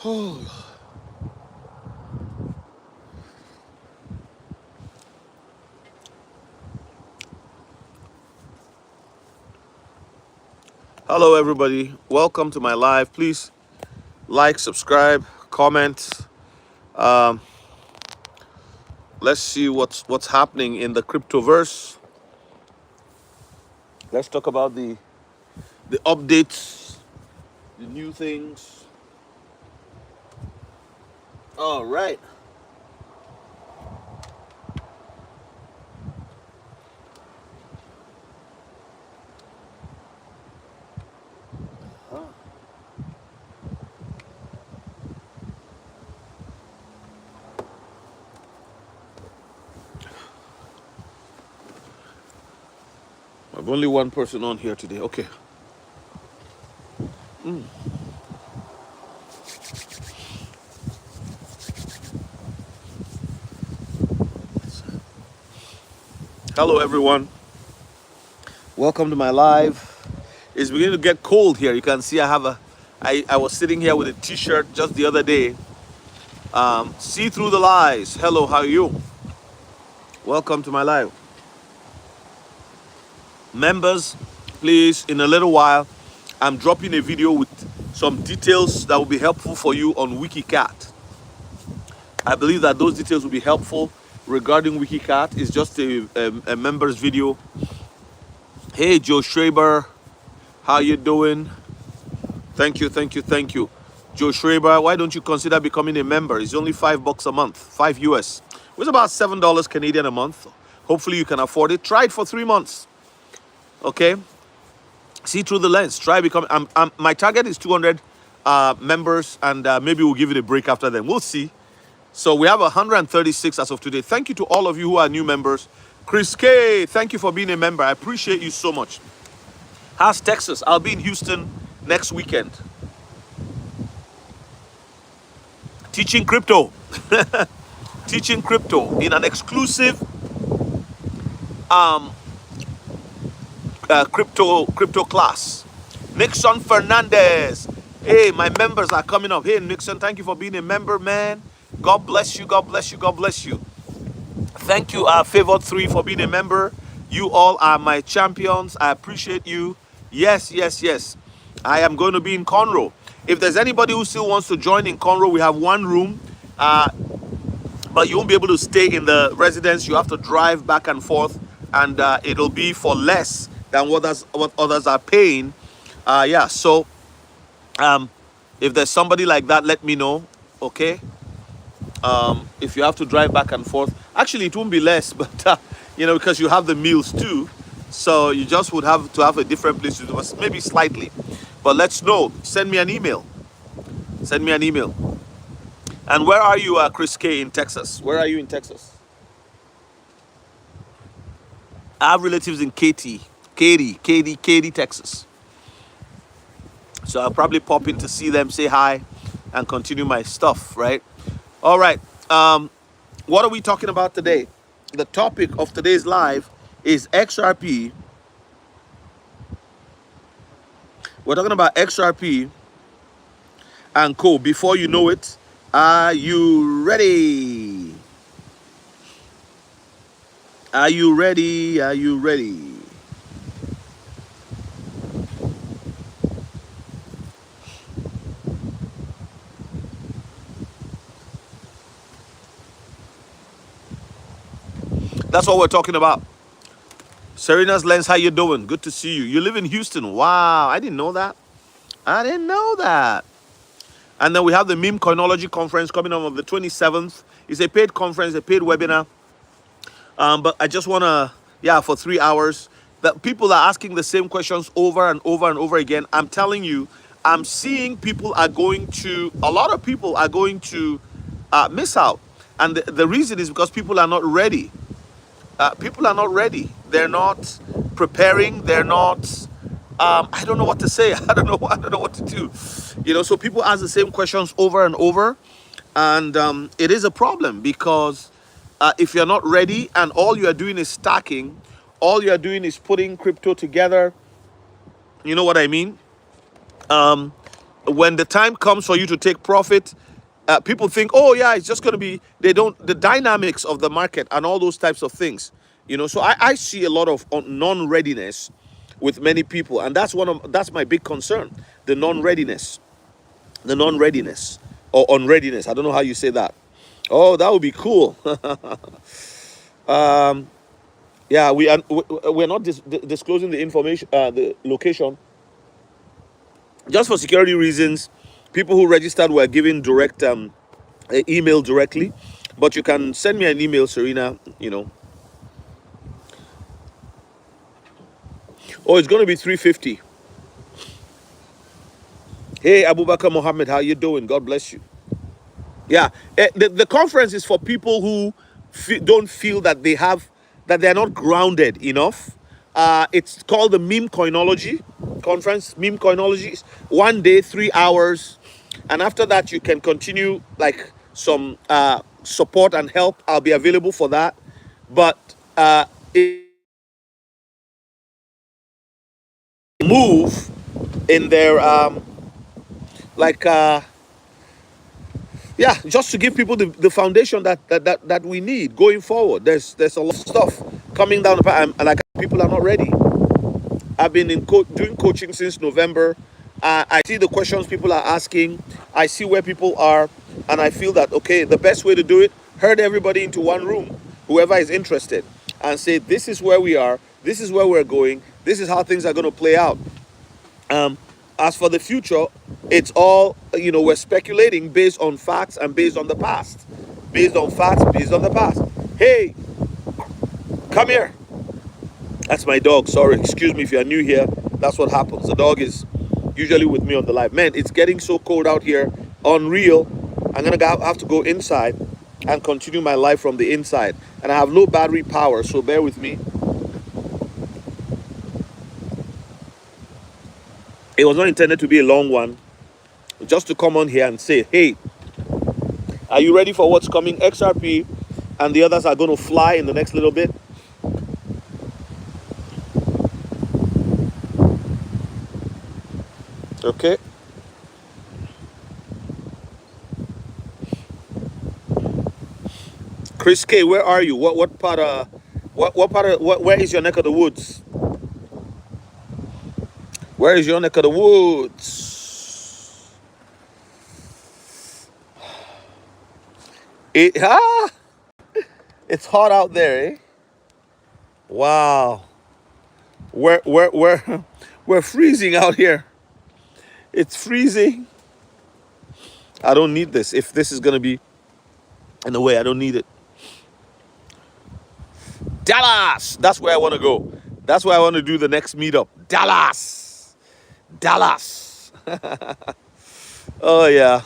Oh. Hello, everybody. Welcome to my live. Please like, subscribe, comment. Um, let's see what's happening in the cryptoverse. Let's talk about the updates, the new things. All right. I've only one person on here today. Okay. Hello, everyone. Welcome to my live. It's beginning to get cold here. You can see I was sitting here with a t-shirt just the other day. See through the lies. Hello, how are you? Welcome to my live. Members, please, in a little while, I'm dropping a video with some details that will be helpful for you on Wiki Cat. I believe that those details will be helpful regarding Wiki Cat. It's just a members video. Hey, Joe Schreiber, how you doing? Thank you, thank you, thank you. Joe Schreiber, why don't you consider becoming a member? It's only $5 a month, 5 US. It's about $7 Canadian a month. Hopefully you can afford it. Try it for 3 months. Okay? See through the lens. Try becoming. My target is 200 members, and maybe we'll give it a break after then. We'll see. So we have 136 as of today. Thank you to all of you who are new members. Chris K, thank you for being a member. I appreciate you so much. How's Texas? I'll be in Houston next weekend. Teaching crypto. Teaching crypto in an exclusive crypto class. Nixon Fernandez. Hey, my members are coming up. Hey, Nixon, thank you for being a member, man. God bless you. God bless you. God bless you. Thank you, Favored 3, for being a member. You all are my champions. I appreciate you. Yes, yes, yes. I am going to be in Conroe. If there's anybody who still wants to join in Conroe, we have one room. But you won't be able to stay in the residence. You have to drive back and forth, and it'll be for less than what others are paying. Yeah, so if there's somebody like that, let me know. Okay. If you have to drive back and forth, actually it won't be less, but because you have the meals too, so you just would have to have a different place to do it, maybe slightly. But let's know. Send me an email. Send me an email. And where are you, Chris K, in Texas? Where are you in Texas? I have relatives in Katy, Texas. So I'll probably pop in to see them, say hi, and continue my stuff, right? All right. What are we talking about today? The topic of today's live is XRP. We're talking about XRP and co. Before you know it, are you ready? Are you ready? Are you ready? That's what we're talking about. Serena's Lens, how you doing? Good to see you. You live in Houston. Wow, I didn't know that. I didn't know that. And then we have the Meme Coinology Conference coming up on the 27th. It's a paid conference, a paid webinar. But I just want to, for 3 hours. That people are asking the same questions over and over and over again. I'm telling you, I'm seeing a lot of people are going to miss out. And the reason is because people are not ready. People are not ready. They're not preparing. They're not. I don't know what to say. I don't know what to do. So people ask the same questions over and over, and it is a problem because if you're not ready and all you are doing is stacking, all you are doing is putting crypto together. You know what I mean? when the time comes for you to take profit, people think, oh yeah, it's just going to be, they don't, the dynamics of the market and all those types of things, so I see a lot of non-readiness with many people, and that's my big concern, the non-readiness or unreadiness. I don't know how you say that. Oh, that would be cool. Yeah, we're not disclosing the information, the location, just for security reasons. People who registered were given direct email directly, but you can send me an email, Serena. Oh, it's going to be 350. Hey, Abubakar Mohammed, how you doing? God bless you. Yeah, the conference is for people who don't feel that they're not grounded enough. It's called the Meme Coinology Conference. Meme Coinology is 1 day, 3 hours, and after that you can continue like some support and help. I'll be available for that, but it move in their like. Yeah, just to give people the foundation that we need going forward. There's a lot of stuff coming down the pipe, and like people are not ready. I've been doing coaching since November. I see the questions people are asking. I see where people are, and I feel that okay, the best way to do it, herd everybody into one room, whoever is interested, and say this is where we are, this is where we're going, this is how things are going to play out. Um, as for the future, it's all, we're speculating based on facts and based on the past. Based on facts, based on the past. Hey, come here. That's my dog. Sorry, excuse me if you're new here. That's what happens. The dog is usually with me on the live. Man, it's getting so cold out here. Unreal. I'm going to have to go inside and continue my life from the inside. And I have low battery power, so bear with me. It was not intended to be a long one. Just to come on here and say, hey, are you ready for what's coming? XRP and the others are going to fly in the next little bit. Okay. Chris K, where are you? What part of where is your neck of the woods? Where is your neck of the woods? It's hot out there, eh? Wow. We're freezing out here. It's freezing. I don't need this. If this is gonna be in the way, I don't need it. Dallas. That's where I want to go. That's where I want to do the next meetup. Dallas. Dallas. Oh yeah.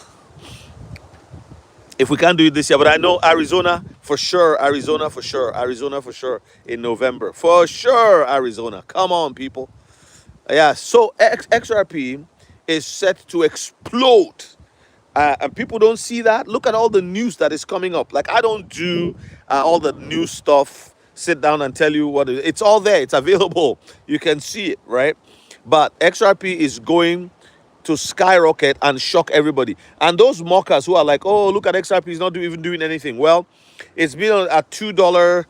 If we can't do it this year, but I know Arizona for sure. Arizona for sure. Arizona for sure in November. For sure, Arizona. Come on, people. Yeah. So XRP is set to explode. And people don't see that. Look at all the news that is coming up. Like I don't do all the news stuff. Sit down and tell you what it's all there. It's available. You can see it, right? But XRP is going to skyrocket and shock everybody. And those mockers who are like, "Oh, look at XRP, is not even doing anything." Well, it's been at $2.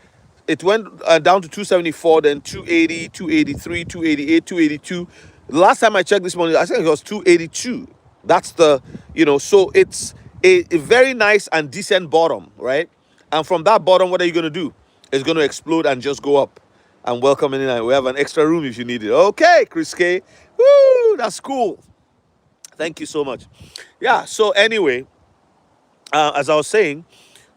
It went down to 274, then 280, 283, 288, 282. The last time I checked this morning, I think it was 282. That's the, so it's a very nice and decent bottom, right? And from that bottom, what are you going to do? It's going to explode and just go up. And welcome in, and we have an extra room if you need it. Okay, Chris K. Woo, that's cool. Thank you so much. Yeah, so anyway, as I was saying,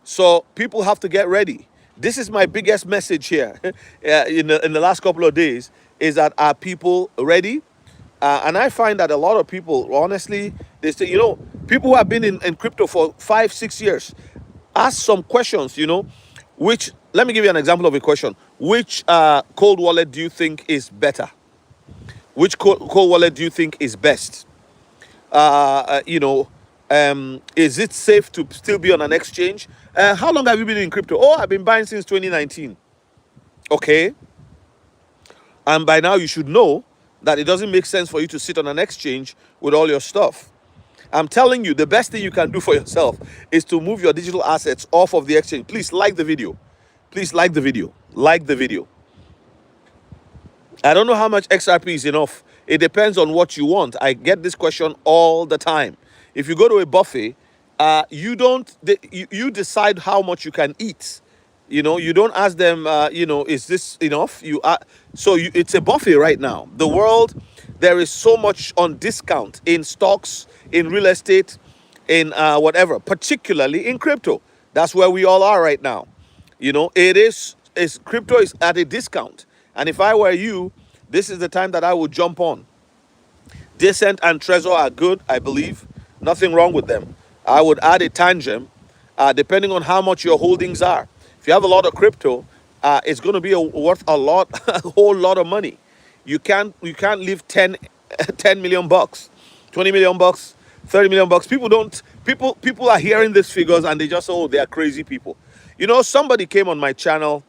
so people have to get ready. This is my biggest message here in the last couple of days, is that are people ready? And I find that a lot of people, honestly, they say, people who have been in crypto for 5-6 years, ask some questions, which, let me give you an example of a question. Which cold wallet do you think is better? Which cold wallet do you think is best? Is it safe to still be on an exchange? How long have you been in crypto? Oh, I've been buying since 2019. Okay. And by now you should know that it doesn't make sense for you to sit on an exchange with all your stuff. I'm telling you, the best thing you can do for yourself is to move your digital assets off of the exchange. Please like the video. Please like the video. Like the video. I don't know how much XRP is enough. It depends on what you want. I get this question all the time. If you go to a buffet, you don't you decide how much you can eat. You don't ask them, is this enough? It's a buffet right now. The world, there is so much on discount in stocks, in real estate, in whatever, particularly in crypto. That's where we all are right now. Crypto is at a discount. And if I were you, this is the time that I would jump on. Descent and Trezor are good, I believe. Nothing wrong with them. I would add a tangent, depending on how much your holdings are. If you have a lot of crypto, it's going to be worth a lot, a whole lot of money. You can't leave 10 million bucks, 20 million bucks, 30 million bucks. People are hearing these figures and they just, oh, they are crazy people. Somebody came on my channel,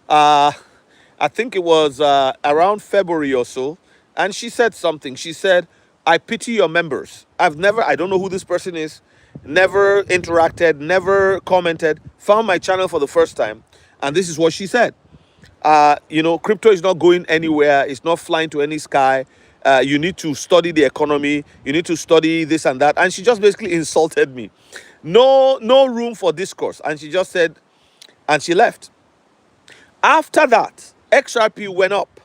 I think it was around February or so, and she said something. She said, I pity your members. I don't know who this person is, never interacted, never commented, found my channel for the first time, and this is what she said. Crypto is not going anywhere. It's not flying to any sky. You need to study the economy. You need to study this and that. And she just basically insulted me. No room for discourse. And she just said, and she left. After that, XRP went up.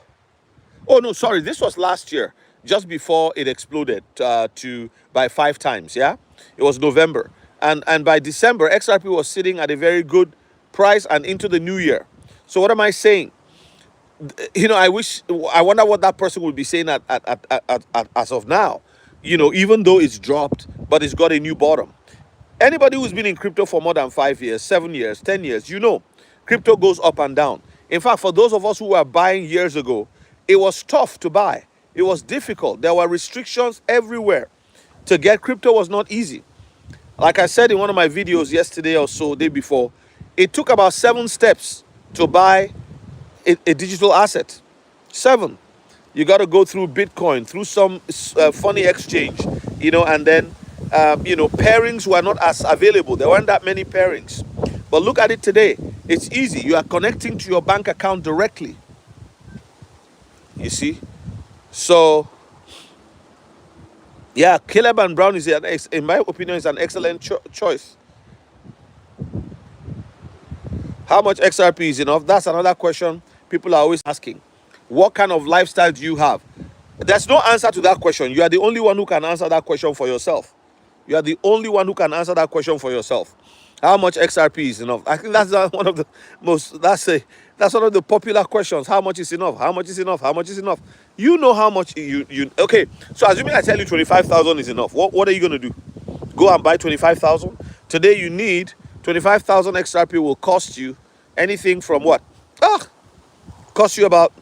Oh, no, sorry. This was last year, just before it exploded by 5 times, yeah? It was November. And by December, XRP was sitting at a very good price and into the new year. So what am I saying? I wonder what that person would be saying as of now. Even though it's dropped, but it's got a new bottom. Anybody who's been in crypto for more than 5 years, 7 years, 10 years, crypto goes up and down. In fact, for those of us who were buying years ago, it was tough to buy. It was difficult. There were restrictions everywhere. To get crypto was not easy. Like I said in one of my videos yesterday or so, day before, it took about 7 steps to buy a digital asset. 7. You got to go through Bitcoin, through some funny exchange, and then, pairings were not as available. There weren't that many pairings. But look at it today. It's easy. You are connecting to your bank account directly. You see? So, yeah, Caleb and Brown in my opinion, is an excellent choice. How much XRP is enough? That's another question people are always asking. What kind of lifestyle do you have? There's no answer to that question. You are the only one who can answer that question for yourself. You are the only one who can answer that question for yourself. How much XRP is enough? I think that's one of the most, that's one of the popular questions. How much is enough? How much is enough? How much is enough? You know how much okay. So assuming I tell you 25,000 is enough, what are you going to do? Go and buy 25,000? Today you need 25,000 XRP will cost you anything from what? Cost you about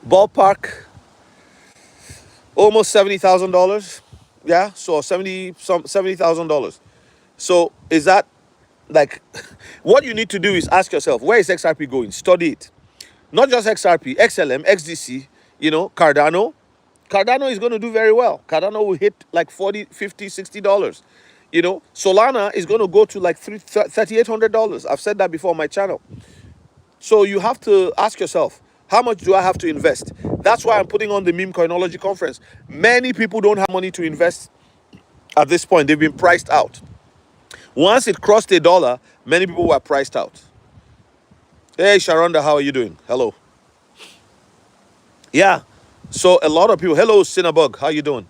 ballpark almost $70,000. Yeah, so $70,000. So is that like what you need to do is ask yourself, where is XRP going? Study it. Not just XRP, XLM, XDC, Cardano. Cardano is going to do very well. Cardano will hit like $40, $50, $60. Solana is going to go to like $3,800. I've said that before on my channel. So you have to ask yourself, how much do I have to invest? That's why I'm putting on the meme coinology conference. Many people don't have money to invest at this point. They've been priced out. Once it crossed $1, many people were priced out. Hey, Sharonda, how are you doing? Hello. Yeah. So a lot of people, hello, Cinnabug, how you doing?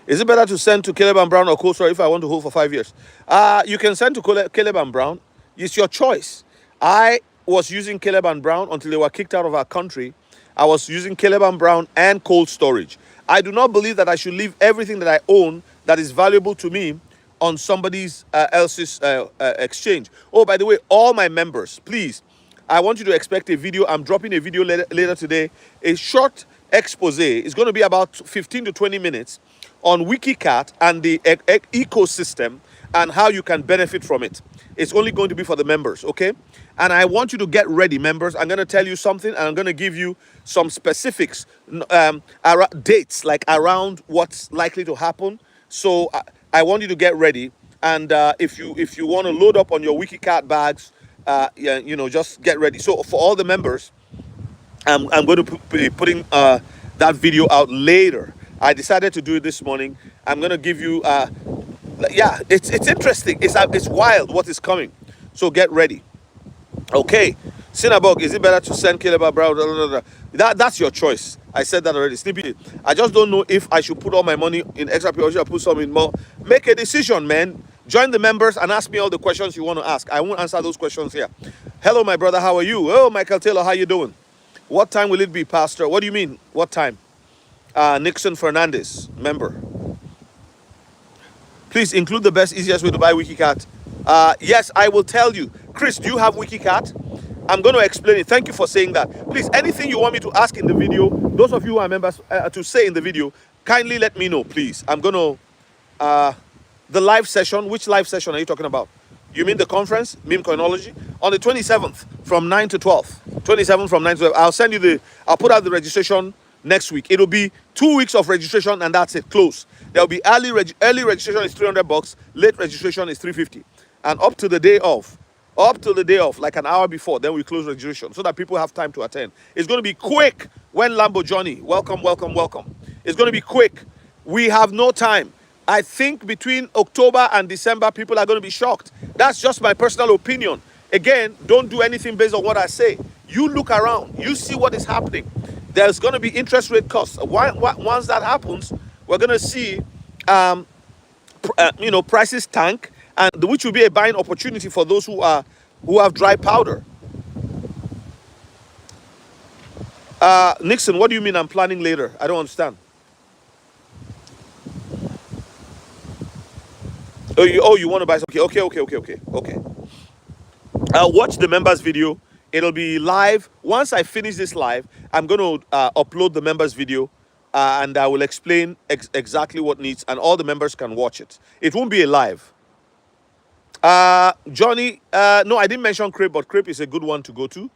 Is it better to send to Caleb and Brown or Cold Store if I want to hold for 5 years? You can send to Caleb and Brown. It's your choice. I was using Caleb and Brown until they were kicked out of our country. I was using Caleb and Brown and cold storage. I do not believe that I should leave everything that I own that is valuable to me on somebody's else's exchange. Oh, by the way, all my members, please, I want you to expect a video. I'm dropping a video later today. A short expose. It's going to be about 15 to 20 minutes on Wiki Cat and the ecosystem and how you can benefit from it. It's only going to be for the members, okay? And I want you to get ready, members. I'm going to tell you something, and I'm going to give you some specifics, dates, like around what's likely to happen. So I want you to get ready. And if you want to load up on your Wiki Cat bags, yeah, just get ready. So for all the members, I'm going to be putting that video out later. I decided to do it this morning. I'm going to give you, yeah, it's interesting. It's wild what is coming. So get ready. Okay, Cinnabog, is it better to send Caleb abroad? That's your choice. I said that already. Snippy, I just don't know if I should put all my money in XRP or should I put some in more. Make a decision, man. Join the members and ask me all the questions you want to ask. I won't answer those questions here. Hello, my brother. How are you? Oh, Michael Taylor, how you doing? What time will it be, Pastor? What do you mean? What time? Nixon Fernandez, member. Please include the best, easiest way to buy WikiCat. Yes, I will tell you. Chris, do you have WikiCat? I'm going to explain it. Thank you for saying that. Please, anything you want me to ask in the video, those of you who are members, to say in the video, kindly let me know, please. I'm going to, the live session, which live session are you talking about? You mean the conference, Meme Coinology? On the 27th from 9 to 12. 27th from 9 to 12. I'll put out the registration next week. It'll be 2 weeks of registration and that's it, close. There'll be early registration is $300, late registration is $350. And up to the day of, like an hour before, then we close registration so that people have time to attend. It's going to be quick. When Lambo Johnny, welcome, welcome, welcome. It's going to be quick. We have no time. I think between October and December, people are going to be shocked. That's just my personal opinion. Again, don't do anything based on what I say. You look around. You see what is happening. There's going to be interest rate cuts. Once that happens, we're going to see, prices tank, and which will be a buying opportunity for those who have dry powder. Nixon, what do you mean I'm planning later? I don't understand. You want to buy something? Okay. I'll watch the members video. It'll be live. Once I finish this live, I'm going to upload the members video, and I will explain exactly what needs, and all the members can watch it. It won't be a live. Johnny, no, I didn't mention Crip, but Crip is a good one to go to.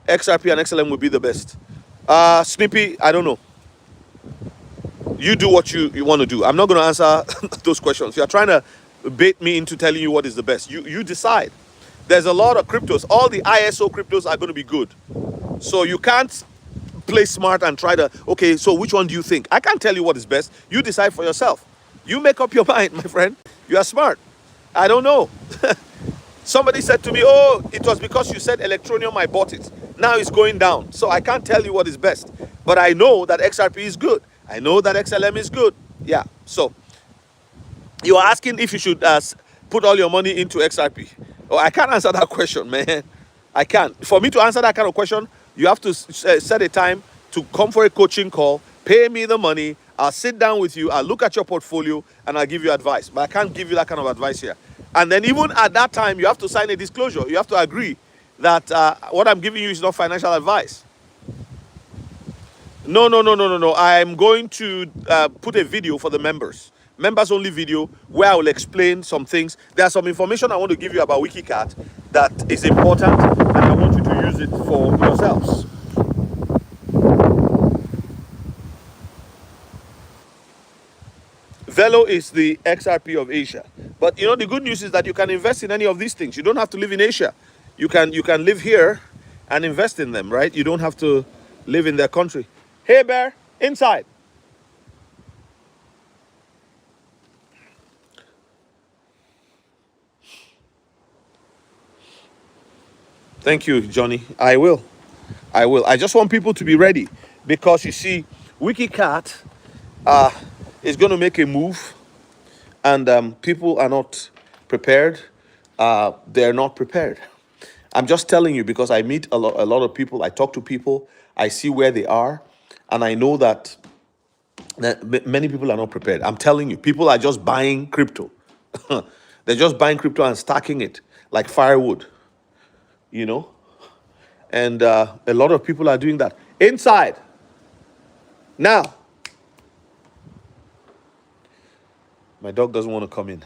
XRP and XLM will be the best. Snippy, I don't know. You do what you want to do. I'm not going to answer those questions. You're trying to bait me into telling you what is the best. You decide. There's a lot of cryptos. All the ISO cryptos are going to be good. So you can't play smart and try to, okay, so which one do you think? I can't tell you what is best. You decide for yourself. You make up your mind, my friend. You are smart. I don't know. Somebody said to me, oh, it was because you said Electronium, I bought it. Now it's going down. So I can't tell you what is best. But I know that XRP is good. I know that XLM is good. Yeah. So you are asking if you should put all your money into XRP. Oh, I can't answer that question, man. I can't. For me to answer that kind of question, you have to set a time to come for a coaching call, pay me the money, I'll sit down with you, I'll look at your portfolio, and I'll give you advice. But I can't give you that kind of advice here. And then even at that time, you have to sign a disclosure. You have to agree that what I'm giving you is not financial advice. No. I'm going to put a video for the members. Members only video where I will explain some things. There's some information I want to give you about Wiki Cat that is important, and I want you to use it for yourselves. Velo is the XRP of Asia. But you know, the good news is that you can invest in any of these things. You don't have to live in Asia. You can live here and invest in them, right? You don't have to live in their country. Hey, Bear, inside. Thank you, Johnny. I will. I just want people to be ready because you see, Wiki Cat is going to make a move, and people are not prepared. They're not prepared. I'm just telling you because I meet a lot of people. I talk to people. I see where they are, and I know that many people are not prepared. I'm telling you, people are just buying crypto. They're just buying crypto and stacking it like firewood, you know. And a lot of people are doing that. Inside. Now. My dog doesn't want to come in.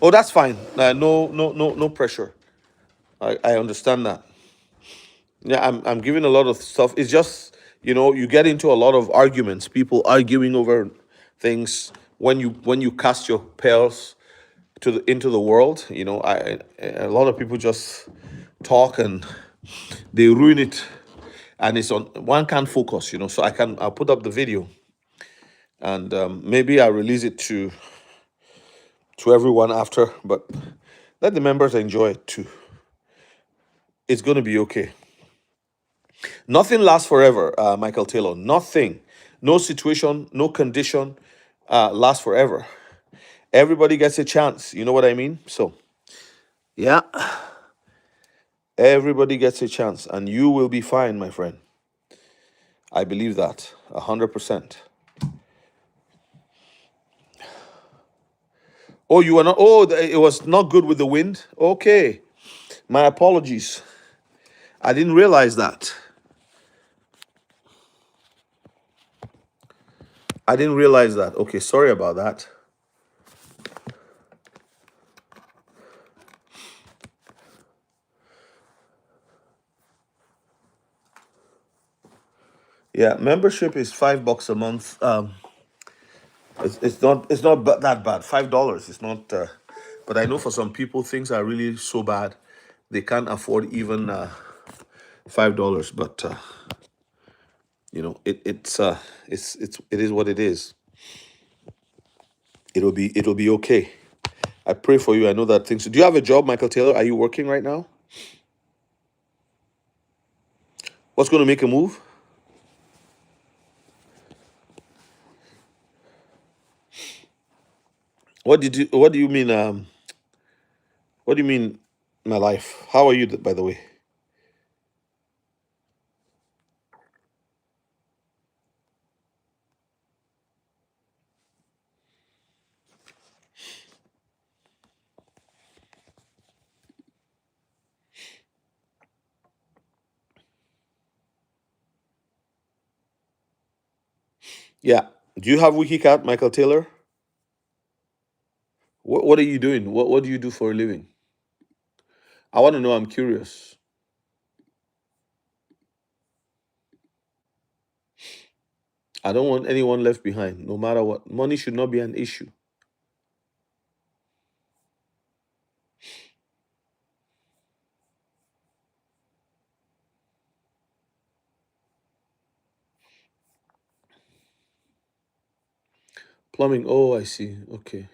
Oh, that's fine. No pressure. I understand that. Yeah, I'm giving a lot of stuff. It's just, you get into a lot of arguments, people arguing over things when you cast your pearls into the world. A lot of people just talk and they ruin it, and it's on one can't focus. So I'll put up the video, and maybe I'll release it to everyone after, but let the members enjoy it too. It's going to be okay. Nothing lasts forever, Michael Taylor. Nothing. No situation, no condition lasts forever. Everybody gets a chance. You know what I mean? So, yeah, everybody gets a chance, and you will be fine, my friend. I believe that 100%. Oh, you are not. Oh, it was not good with the wind. Okay, my apologies. I didn't realize that. I didn't realize that. Okay, sorry about that. Yeah, membership is $5 a month. It's not that bad. $5. It's not. But I know for some people things are really so bad, they can't afford even $5. But it is what it is. It'll be okay. I pray for you. I know that things. Do you have a job, Michael Taylor? Are you working right now? What's going to make a move? What did you? What do you mean? What do you mean, my life? How are you, by the way? Yeah. Do you have Wiki Cat, Michael Taylor? What are you doing? What do you do for a living? I want to know. I'm curious. I don't want anyone left behind, no matter what. Money should not be an issue. Plumbing. Oh, I see. Okay.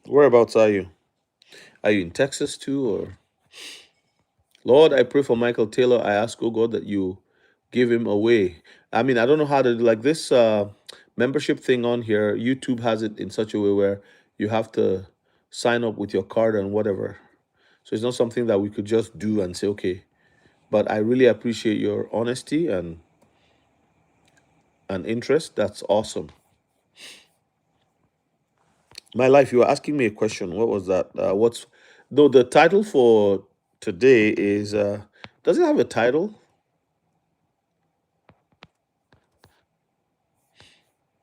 Whereabouts are you? Are you in Texas too, or? Lord, I pray for Michael Taylor. I ask, oh God, that you give him away. I mean, I don't know how to like this membership thing on here. YouTube has it in such a way where you have to sign up with your card and whatever. So it's not something that we could just do and say, okay. But I really appreciate your honesty and interest. That's awesome. My life, you were asking me a question. What was that? What's though the title for today is does it have a title?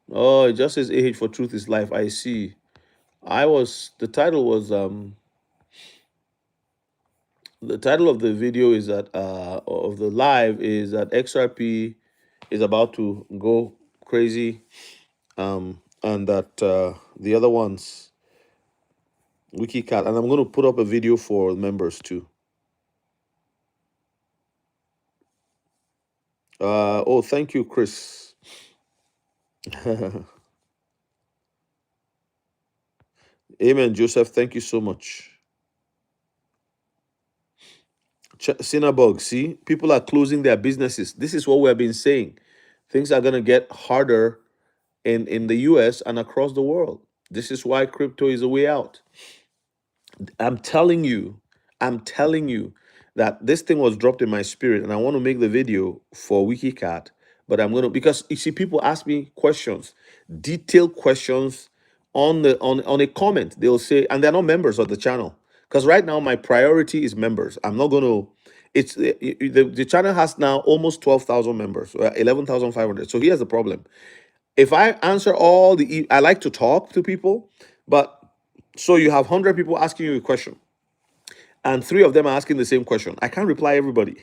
Oh, it just says AH for truth is life. I see. The title was the title of the video is that of the live is that XRP is about to go crazy, and that the other ones, Wiki Cat, and I'm going to put up a video for members too. Oh, thank you, Chris. Amen, Joseph. Thank you so much. Cinnabog, see, people are closing their businesses. This is what we have been saying. Things are going to get harder in the US and across the world. This is why crypto is a way out. I'm telling you, I'm telling you that this thing was dropped in my spirit, and I want to make the video for WikiCat. But I'm gonna because you see, people ask me questions, detailed questions on a comment. They'll say, and they're not members of the channel. Because right now my priority is members. I'm not gonna. It's the channel has now almost 12,000 members, 11,500. So here's the problem: if I answer all I like to talk to people, but So you have 100 people asking you a question, and three of them are asking the same question. I can't reply everybody,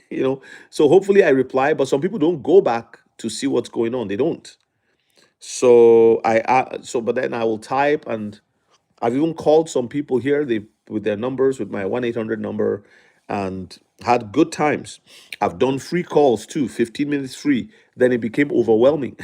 So hopefully I reply, but some people don't go back to see what's going on. They don't. So but then I will type, and I've even called some people here. They with their numbers, with my 1-800 number, and had good times. I've done free calls too, 15 minutes free. Then it became overwhelming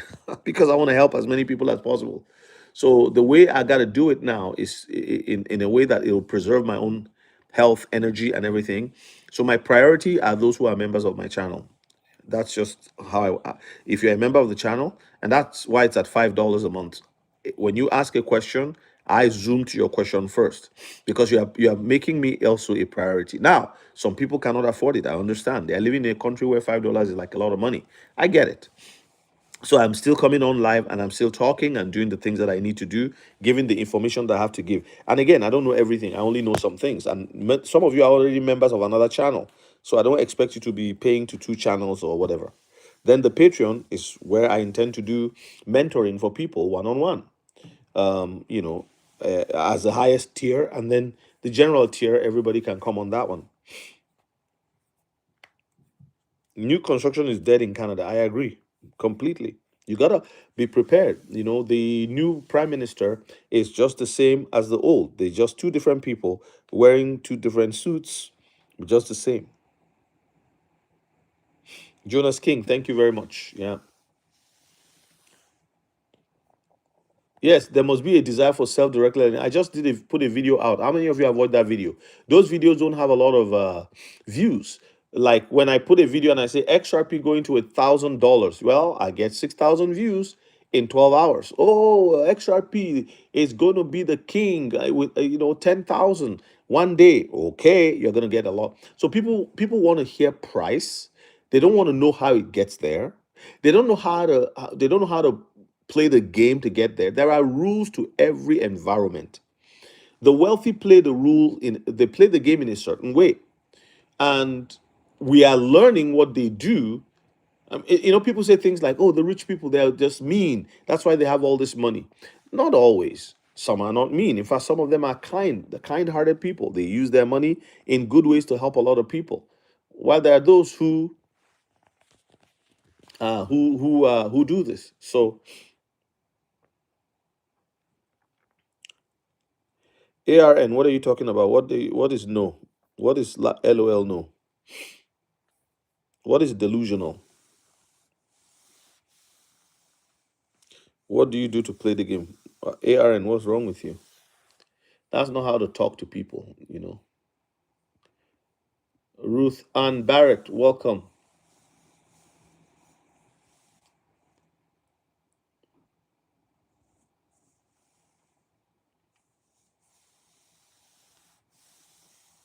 because I want to help as many people as possible. So the way I got to do it now is in a way that it will preserve my own health, energy, and everything. So my priority are those who are members of my channel. That's just how if you're a member of the channel, and that's why it's at $5 a month. When you ask a question, I zoom to your question first because you are making me also a priority. Now, some people cannot afford it. I understand. They're living in a country where $5 is like a lot of money. I get it. So I'm still coming on live, and I'm still talking and doing the things that I need to do, giving the information that I have to give. And again, I don't know everything. I only know some things. And some of you are already members of another channel. So I don't expect you to be paying to two channels or whatever. Then the Patreon is where I intend to do mentoring for people one on one, as the highest tier. And then the general tier, everybody can come on that one. New construction is dead in Canada. I agree completely. You gotta be prepared. The new prime minister is just the same as the old. They're just two different people wearing two different suits, just the same. Jonas King, thank you very much. Yeah. Yes, there must be a desire for self-directed learning. I just put a video out. How many of you have watched that video? Those videos don't have a lot of views. Like when I put a video and I say XRP going to $1,000, well, I get 6,000 views in 12 hours. Oh, XRP is going to be the king with 10,000 one day. Okay, you're going to get a lot. So people want to hear price. They don't want to know how it gets there. They don't know how to. They don't know how to play the game to get there. There are rules to every environment. The wealthy play they play the game in a certain way. And we are learning what they do. People say things like, oh, the rich people, they're just mean. That's why they have all this money. Not always. Some are not mean. In fact, some of them are kind, the kind-hearted people. They use their money in good ways to help a lot of people. While there are those who do this. So ARN, what are you talking about? What is no? What is LOL no? What is delusional? What do you do to play the game? ARN, what's wrong with you? That's not how to talk to people. Ruth Ann Barrett, welcome.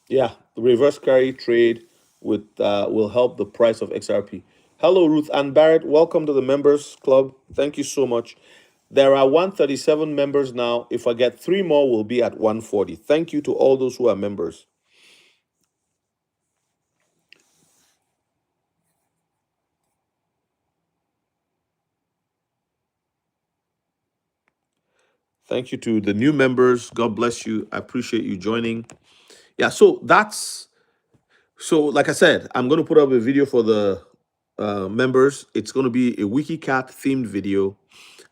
Yeah, the reverse carry trade will help the price of XRP. Hello, Ruth Ann Barrett. Welcome to the members club. Thank you so much. There are 137 members now. If I get three more, we'll be at 140. Thank you to all those who are members. Thank you to the new members. God bless you. I appreciate you joining. Yeah, like I said, I'm going to put up a video for the members. It's going to be a Wiki Cat themed video,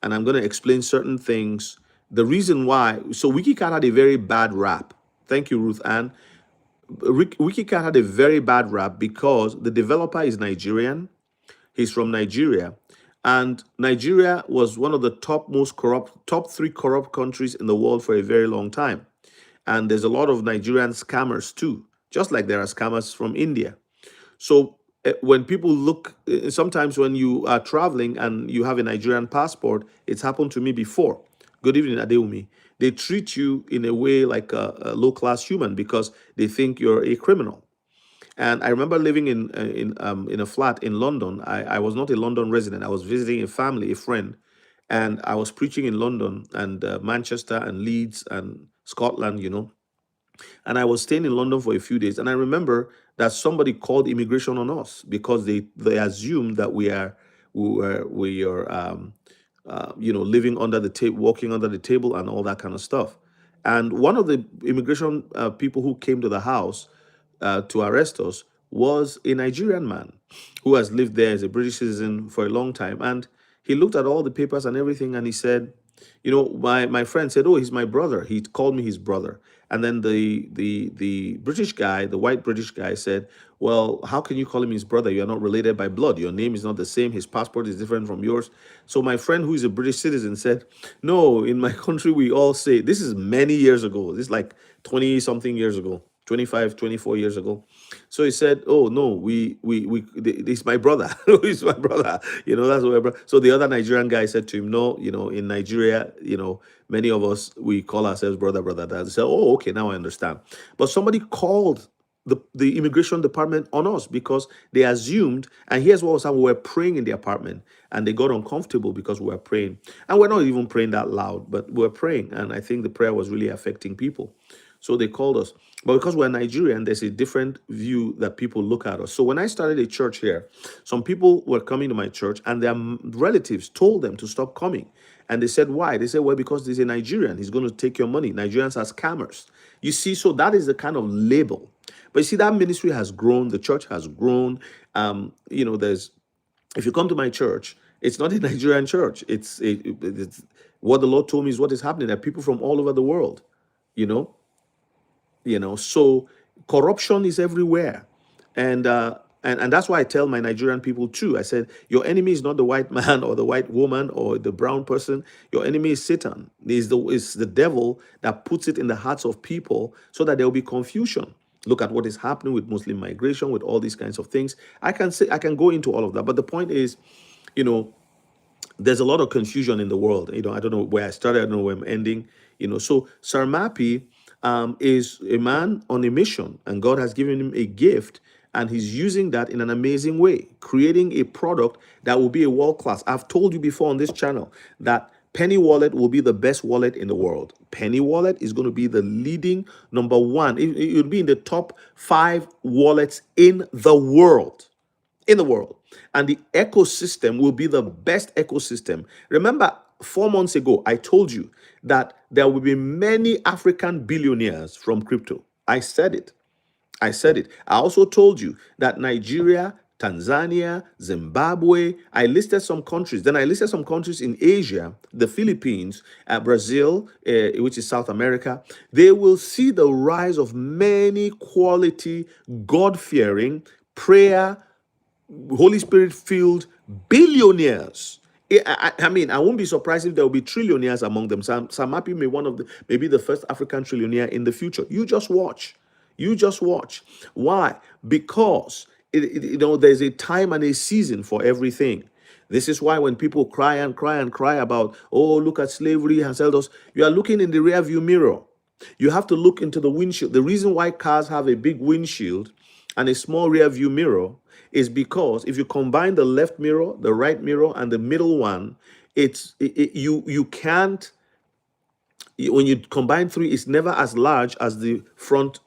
and I'm going to explain certain things. The reason why, so Wiki Cat had a very bad rap. Thank you, Ruth Ann. Wiki Cat had a very bad rap because the developer is Nigerian. He's from Nigeria. And Nigeria was one of the top three corrupt countries in the world for a very long time. And there's a lot of Nigerian scammers too, just like there are scammers from India. So when people look, sometimes when you are traveling and you have a Nigerian passport, it's happened to me before. Good evening, Adeumi. They treat you in a way like a low-class human because they think you're a criminal. And I remember living in a flat in London. I was not a London resident. I was visiting a family, a friend, and I was preaching in London and Manchester and Leeds and Scotland. And I was staying in London for a few days. And I remember that somebody called immigration on us because they assumed that we are living under the table, walking under the table, and all that kind of stuff. And one of the immigration people who came to the house to arrest us was a Nigerian man who has lived there as a British citizen for a long time. And he looked at all the papers and everything, and he said, my friend said, "Oh, he's my brother." He called me his brother. And then the British guy, the white British guy, said, "Well, how can you call him his brother? You are not related by blood. Your name is not the same. His passport is different from yours." So my friend, who is a British citizen, said, "No, in my country we all say," this is many years ago. This is like 20 something years ago. 25, 24 years ago. So he said, "Oh no, he's my brother." He's my brother. That's what my brother. So the other Nigerian guy said to him, "No, in Nigeria, many of us, we call ourselves brother, brother, dad." He said, "Oh, okay, now I understand." But somebody called the immigration department on us because they assumed, and here's what was happening: we were praying in the apartment, and they got uncomfortable because we were praying. And we're not even praying that loud, but we were praying, and I think the prayer was really affecting people. So they called us. But because we're Nigerian, there's a different view that people look at us. So when I started a church here, some people were coming to my church and their relatives told them to stop coming. And they said, "Why?" They said, "Well, because there's a Nigerian. He's going to take your money. Nigerians are scammers." You see, so that is the kind of label. But you see, that ministry has grown. The church has grown. There's, if you come to my church, it's not a Nigerian church. It's what the Lord told me is what is happening. There are people from all over the world, you know so corruption is everywhere. And that's why I tell my Nigerian people too. I said, your enemy is not the white man or the white woman or the brown person. Your enemy is Satan. Is the devil that puts it in the hearts of people so that there will be confusion. Look at what is happening with Muslim migration, with all these kinds of things. I can go into all of that, but the point is, you know there's a lot of confusion in the world. I don't know where I started, I don't know where I'm ending. So Sarmapi is a man on a mission, and God has given him a gift, and he's using that in an amazing way, creating a product that will be a world class. I've told you before on this channel that Penny Wallet will be the best wallet in the world. Penny Wallet is going to be the leading number one. It will be in the top 5 wallets in the world. And the ecosystem will be the best ecosystem. Remember, 4 months ago, I told you that there will be many African billionaires from crypto. I said it. I also told you that Nigeria, Tanzania, Zimbabwe, I listed some countries. Then I listed some countries in Asia, the Philippines, Brazil, which is South America. They will see the rise of many quality, God-fearing, prayer, Holy Spirit filled billionaires. I mean, I won't be surprised if there will be trillionaires among them. Samapi may be the first African trillionaire in the future. You just watch. Why? Because there's a time and a season for everything. This is why when people cry and cry and cry about, "Oh, look at slavery has held us," you are looking in the rear view mirror. You have to look into the windshield. The reason why cars have a big windshield and a small rear view mirror is because if you combine the left mirror, the right mirror, and the middle one, you can't. When you combine 3, it's never as large as the front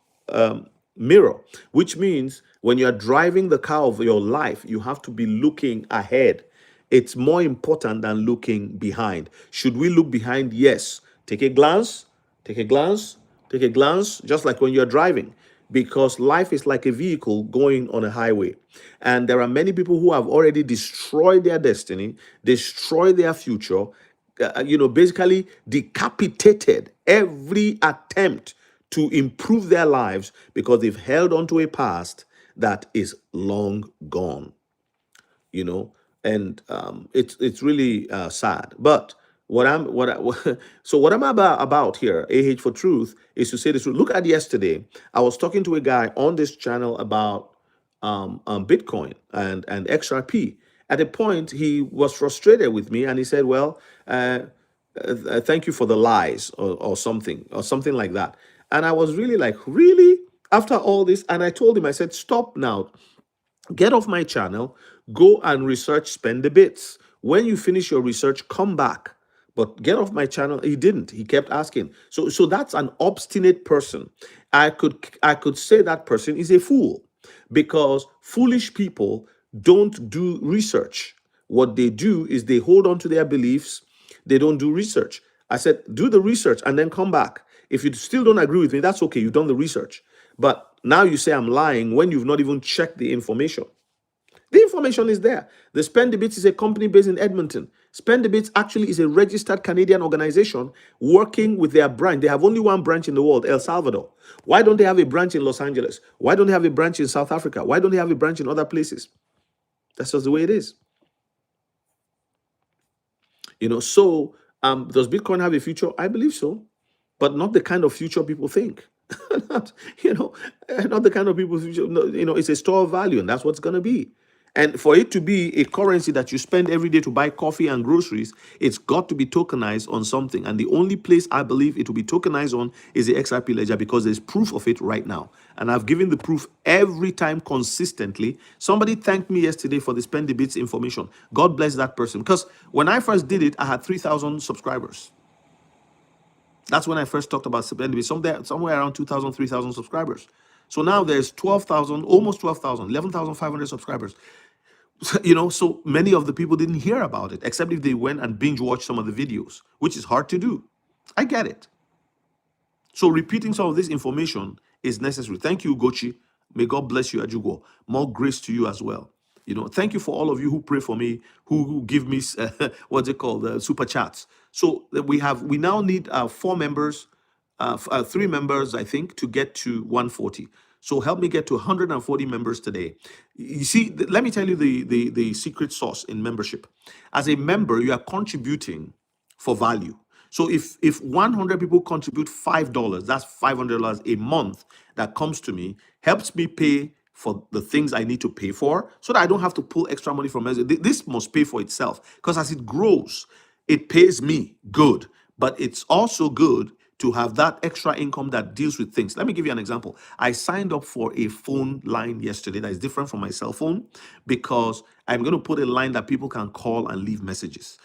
mirror, which means when you are driving the car of your life, you have to be looking ahead. It's more important than looking behind. Should we look behind? Yes. Take a glance, just like when you're driving, because life is like a vehicle going on a highway. And there are many people who have already destroyed their destiny, destroyed their future, basically decapitated every attempt to improve their lives because they've held on to a past that is long gone. And it's really sad. But what I'm about here, for truth, is to say this. Look at yesterday. I was talking to a guy on this channel about Bitcoin and XRP. At a point, he was frustrated with me, and he said, "Well, thank you for the lies," or something like that. And I was really like, "Really?" After all this, and I told him, I said, "Stop now. Get off my channel, go and research, spend the bits. When you finish your research, come back. But get off my channel." He didn't. He kept asking. So that's an obstinate person. I could say that person is a fool, because foolish people don't do research. What they do is they hold on to their beliefs. They don't do research. I said, do the research and then come back. If you still don't agree with me, that's okay. You've done the research. But now you say I'm lying when you've not even checked the information. The information is there. The Spend the Bits is a company based in Edmonton. Spend the Bits actually is a registered Canadian organization working with their branch. They have only one branch in the world, El Salvador. Why don't they have a branch in Los Angeles? Why don't they have a branch in South Africa? Why don't they have a branch in other places? That's just the way it is. So does Bitcoin have a future? I believe so, but not the kind of future people think. not, not the kind of people future. No, it's a store of value, and that's what it's going to be. And for it to be a currency that you spend every day to buy coffee and groceries, it's got to be tokenized on something. And the only place I believe it will be tokenized on is the XRP ledger, because there's proof of it right now. And I've given the proof every time consistently. Somebody thanked me yesterday for the Spend the Bits information. God bless that person. Because when I first did it, I had 3,000 subscribers. That's when I first talked about Spend the Bits, somewhere around 2,000, 3,000 subscribers. So now there's 12,000, almost 12,000, 11,500 subscribers. So many of the people didn't hear about it, except if they went and binge watched some of the videos, which is hard to do. I get it. So repeating some of this information is necessary. Thank you, Gochi. May God bless you, Ajugo. More grace to you as well. Thank you for all of you who pray for me, who give me what's it called, super chats. So we now need 4 members, 3 members, I think, to get to 140. So help me get to 140 members today. You see, let me tell you the secret sauce in membership. As a member, you are contributing for value. So if 100 people contribute $5, that's $500 a month that comes to me, helps me pay for the things I need to pay for, so that I don't have to pull extra money from elsewhere. This must pay for itself, because as it grows, it pays me good, but it's also good to have that extra income that deals with things. Let me give you an example. I signed up for a phone line yesterday that is different from my cell phone, because I'm going to put a line that people can call and leave messages.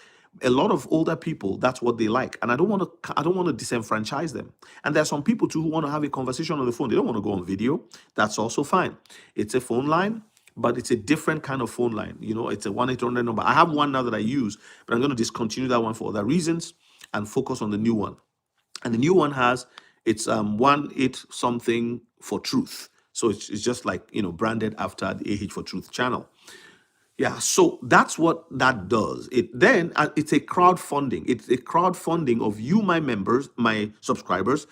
A lot of older people, that's what they like, and I don't want to disenfranchise them. And there are some people too who want to have a conversation on the phone. They don't want to go on video. That's also fine. It's a phone line, but it's a different kind of phone line. It's a 1-800 number. I have one now that I use, but I'm going to discontinue that one for other reasons and focus on the new one. And the new one it's 18 something for truth. So it's just like, branded after the AH for Truth channel. Yeah, so that's what that does. It's a crowdfunding. It's a crowdfunding of you, my members, my subscribers,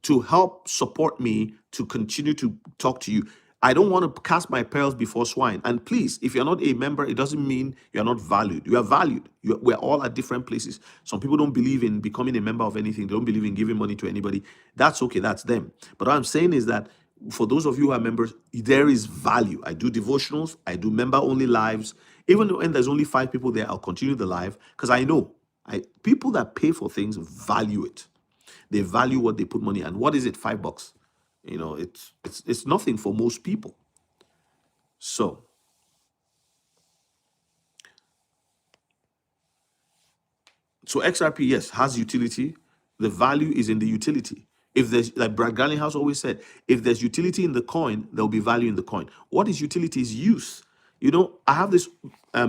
to help support me to continue to talk to you. I don't want to cast my pearls before swine. And please, if you're not a member, it doesn't mean you're not valued. You are valued. We're all at different places. Some people don't believe in becoming a member of anything. They don't believe in giving money to anybody. That's okay. That's them. But what I'm saying is that for those of you who are members, there is value. I do devotionals. I do member-only lives. Even when there's only 5 people there, I'll continue the live, because I know people that pay for things value it. They value what they put money. And what is it? $5. It's nothing for most people. So XRP, yes, has utility. The value is in the utility. If there's, like Brad Garlinghouse always said, if there's utility in the coin, there'll be value in the coin. What is utility? Is use. I have this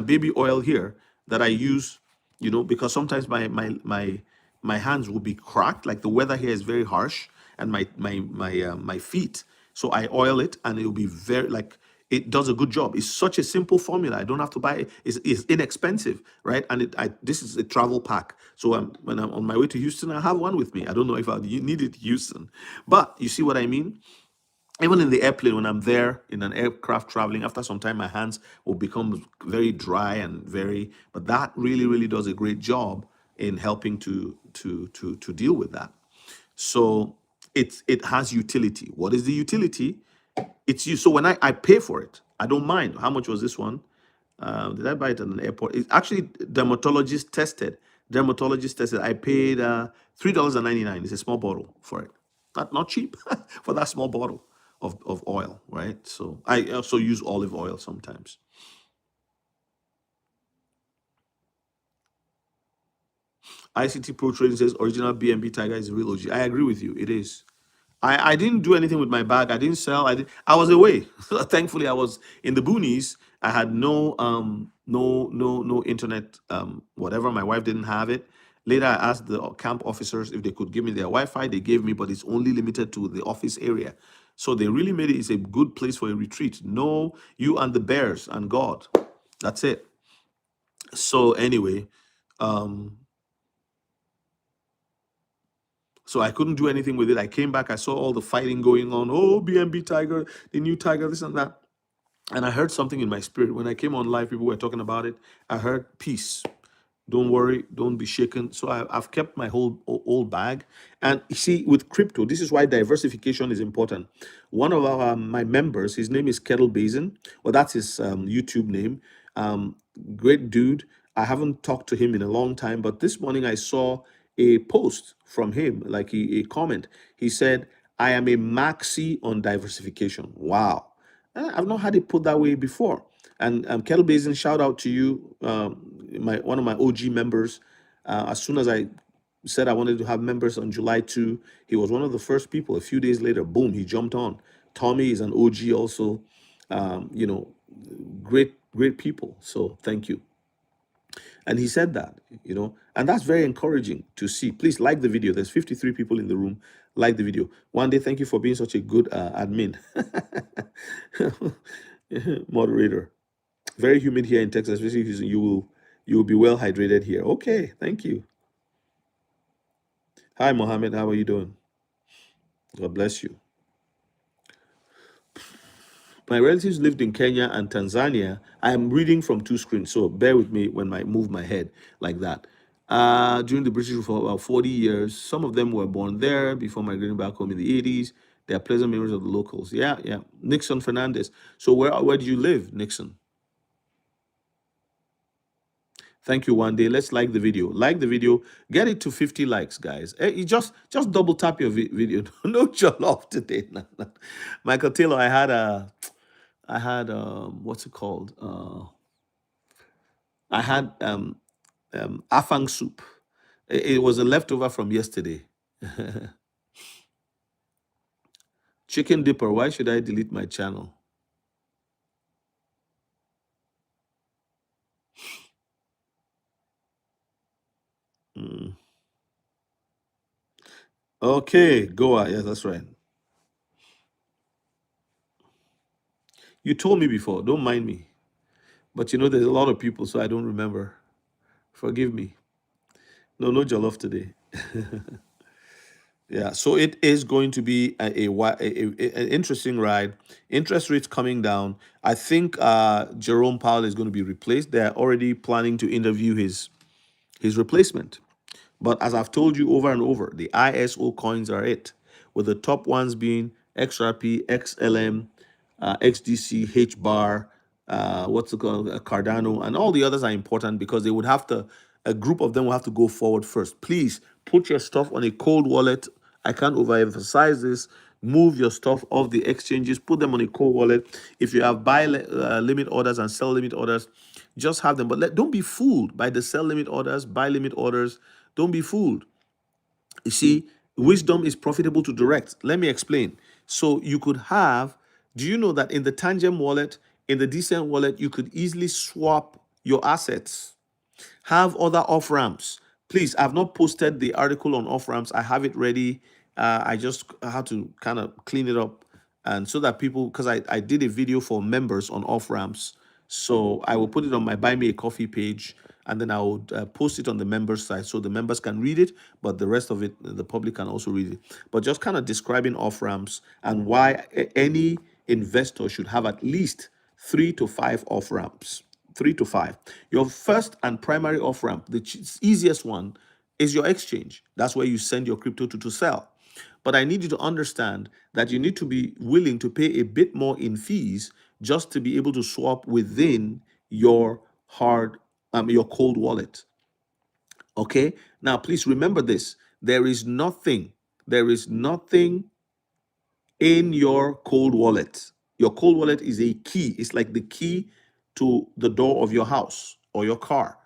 baby oil here that I use, because sometimes my hands will be cracked. Like the weather here is very harsh, and my feet. So I oil it, and it will be very like. It does a good job. It's such a simple formula. I don't have to buy it. It's inexpensive, right? And this is a travel pack. So when I'm on my way to Houston, I have one with me. I don't know if I'll need it in Houston, but you see what I mean? Even in the airplane, when I'm there in an aircraft traveling, after some time, my hands will become very dry and but that really, really does a great job in helping to deal with that. So it has utility. What is the utility? It's you. So when I pay for it, I don't mind. How much was this one? Did I buy it at an airport? It's actually dermatologist tested. I paid $3.99. It's a small bottle for it. Not cheap for that small bottle of oil, right? So I also use olive oil sometimes. ICT Pro Trading says original BNB Tiger is a real OG. I agree with you. It is. I didn't do anything with my bag. I didn't sell. I was away. Thankfully, I was in the boonies. I had no internet whatever. My wife didn't have it. Later, I asked the camp officers if they could give me their Wi-Fi. They gave me, but it's only limited to the office area. So they really made it. It's a good place for a retreat. No, you and the bears and God. That's it. So anyway, um, so I couldn't do anything with it. I came back. I saw all the fighting going on. Oh, BNB Tiger, the new Tiger, this and that. And I heard something in my spirit. When I came on live, people were talking about it. I heard peace. Don't worry, don't be shaken. So I've kept my whole old bag. And you see, with crypto, this is why diversification is important. One of my members, his name is Kettle Basin. Well, that's his YouTube name. Um, Great dude. I haven't talked to him in a long time, but this morning I saw a post from him, like a comment. He said, I am a maxi on diversification. Wow. I've not had it put that way before. And Kettle Basin, shout out to you, my one of my OG members. As soon as I said I wanted to have members on July 2, he was one of the first people. A few days later, boom, he jumped on. Tommy is an OG also. You know, great people. So thank you. And he said that, you know, and that's very encouraging to see. Please like the video. There's 53 people in the room. Like the video. One day, thank you for being such a good admin, moderator. Very humid here in Texas. Especially if you will be well hydrated here. Okay, thank you. Hi, Mohammed. How are you doing? God bless you. My relatives lived in Kenya and Tanzania. I am reading from two screens, so bear with me when I move my head like that. During the British rule for about 40 years, some of them were born there before migrating back home in the 80s. They are pleasant memories of the locals. Yeah, yeah. Nixon Fernandez. So where do you live, Nixon? Thank you. One day, let's like the video. Like the video. Get it to 50 likes, guys. You just double tap your video. No jollof today. No, no. Michael Taylor, I had what's it called? I had afang soup. It was a leftover from yesterday. Chicken dipper. Why should I delete my channel? Mm. Okay, Goa. Yes, that's right. You told me before. Don't mind me. But you know, there's a lot of people, so I don't remember. Forgive me. No jollof today. Yeah, so it is going to be an interesting ride. Interest rates coming down. I think Jerome Powell is going to be replaced. They're already planning to interview his replacement. But as I've told you over and over, the ISO coins are it, with the top ones being XRP, XLM, XDC, HBAR, what's it called, Cardano, and all the others are important because they would have to, a group of them will have to go forward first. Please put your stuff on a cold wallet. I can't overemphasize this. Move your stuff off the exchanges, put them on a cold wallet. If you have buy limit orders and sell limit orders, just have them. But don't be fooled by the sell limit orders, buy limit orders. Don't be fooled. You see, wisdom is profitable to direct. Let me explain. So you could have, do you know that in the Tangem wallet, in the Decent wallet, you could easily swap your assets, have other off ramps. Please, I've not posted the article on off ramps. I have it ready. I just had to kind of clean it up. And so that people, because I did a video for members on off ramps. So I will put it on my Buy Me a Coffee page, and then I will post it on the members side so the members can read it, but the rest of it, the public can also read it. But just kind of describing off ramps and why any investor should have at least 3 to 5 off ramps. 3 to 5. Your first and primary off ramp, the easiest one, is your exchange. That's where you send your crypto to sell. But I need you to understand that you need to be willing to pay a bit more in fees just to be able to swap within your your cold wallet. Okay. Now, please remember this: there is nothing in your cold wallet. Your cold wallet is a key. It's like the key to the door of your house or your car.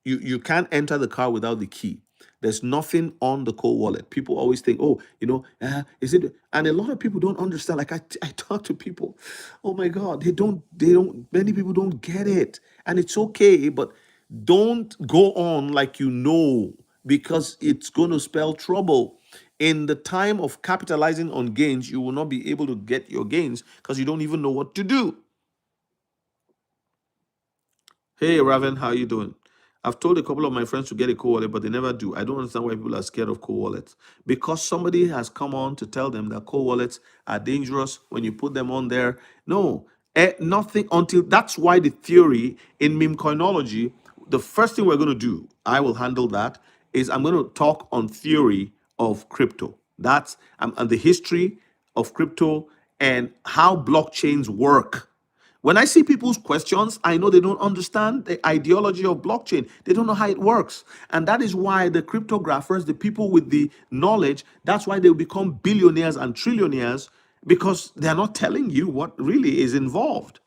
You can't enter the car without the key. There's nothing on the cold wallet. People always think, oh, is it? And a lot of people don't understand. Like I talk to people, oh my God, many people don't get it. And it's okay, but don't go on like you know because it's going to spell trouble. In the time of capitalizing on gains, you will not be able to get your gains because you don't even know what to do. Hey, Raven, how you doing? I've told a couple of my friends to get a cold wallet, but they never do. I don't understand why people are scared of cold wallets. Because somebody has come on to tell them that cold wallets are dangerous when you put them on there. No, nothing until that's why the theory in meme coinology, the first thing we're going to do, I will handle that, is I'm going to talk on theory of crypto. That's and the history of crypto and how blockchains work. When I see people's questions, I know they don't understand the ideology of blockchain. They don't know how it works. And that is why the cryptographers, the people with the knowledge, that's why they'll become billionaires and trillionaires because they're not telling you what really is involved.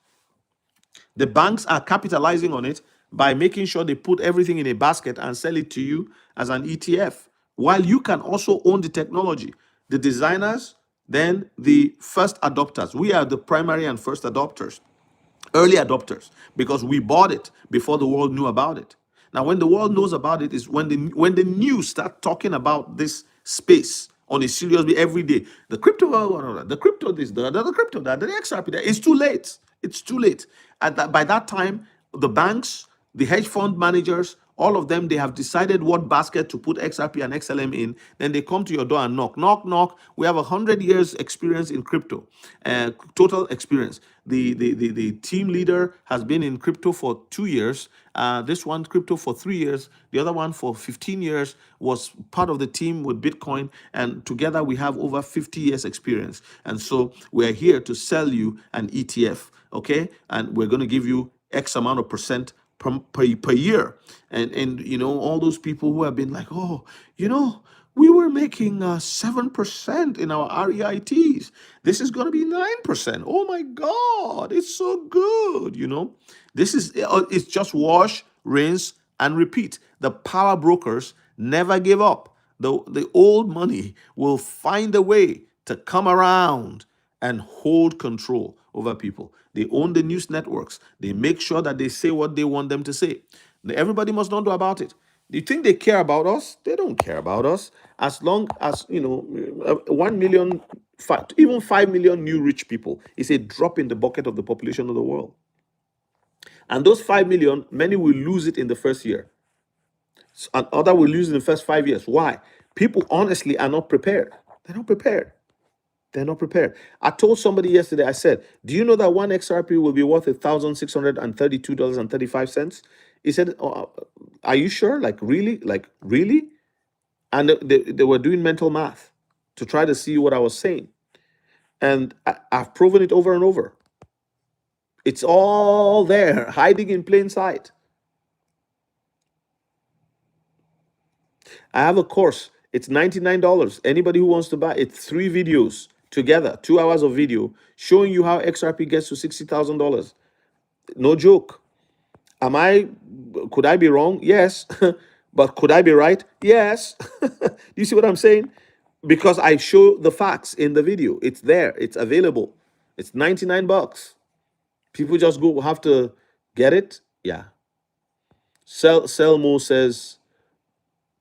The banks are capitalizing on it by making sure they put everything in a basket and sell it to you as an ETF, while you can also own the technology. The designers, then the first adopters. We are the primary and first adopters, early adopters, because we bought it before the world knew about it. Now when the world knows about it is when the news start talking about this space on a serious every day. The crypto, the crypto this, the crypto that, the XRP that. It's too late. It's too late. By that time, the banks, the hedge fund managers, all of them, they have decided what basket to put XRP and XLM in. Then they come to your door and knock, knock, knock. We have 100 years experience in crypto, total experience. The team leader has been in crypto for 2 years. This one crypto for 3 years. The other one for 15 years was part of the team with Bitcoin. And together we have over 50 years experience. And so we're here to sell you an ETF, okay? And we're going to give you X amount of percent per year. And all those people who have been like, oh, we were making 7% in our REITs. This is going to be 9%. Oh my God, it's so good. This is it's just wash, rinse, and repeat. The power brokers never give up. The old money will find a way to come around and hold control over people. They own the news networks. They make sure that they say what they want them to say. Everybody must not know about it. Do you think they care about us? They don't care about us. As long as 1 million, even 5 million new rich people is a drop in the bucket of the population of the world. And those 5 million, many will lose it in the first year. And other will lose in the first 5 years. Why? People honestly are not prepared. They're not prepared. They're not prepared. I told somebody yesterday, I said, do you know that one XRP will be worth $1,632.35? He said, oh, are you sure? Like, really? Like, really? And they were doing mental math to try to see what I was saying. And I've proven it over and over. It's all there, hiding in plain sight. I have a course. It's $99. Anybody who wants to buy it, 3 videos together, 2 hours of video showing you how XRP gets to $60,000. No joke. Could I be wrong? Yes. But could I be right? Yes. You see what I'm saying? Because I show the facts in the video. It's there. It's available. It's 99 bucks. People just go have to get it. Yeah. Selmo says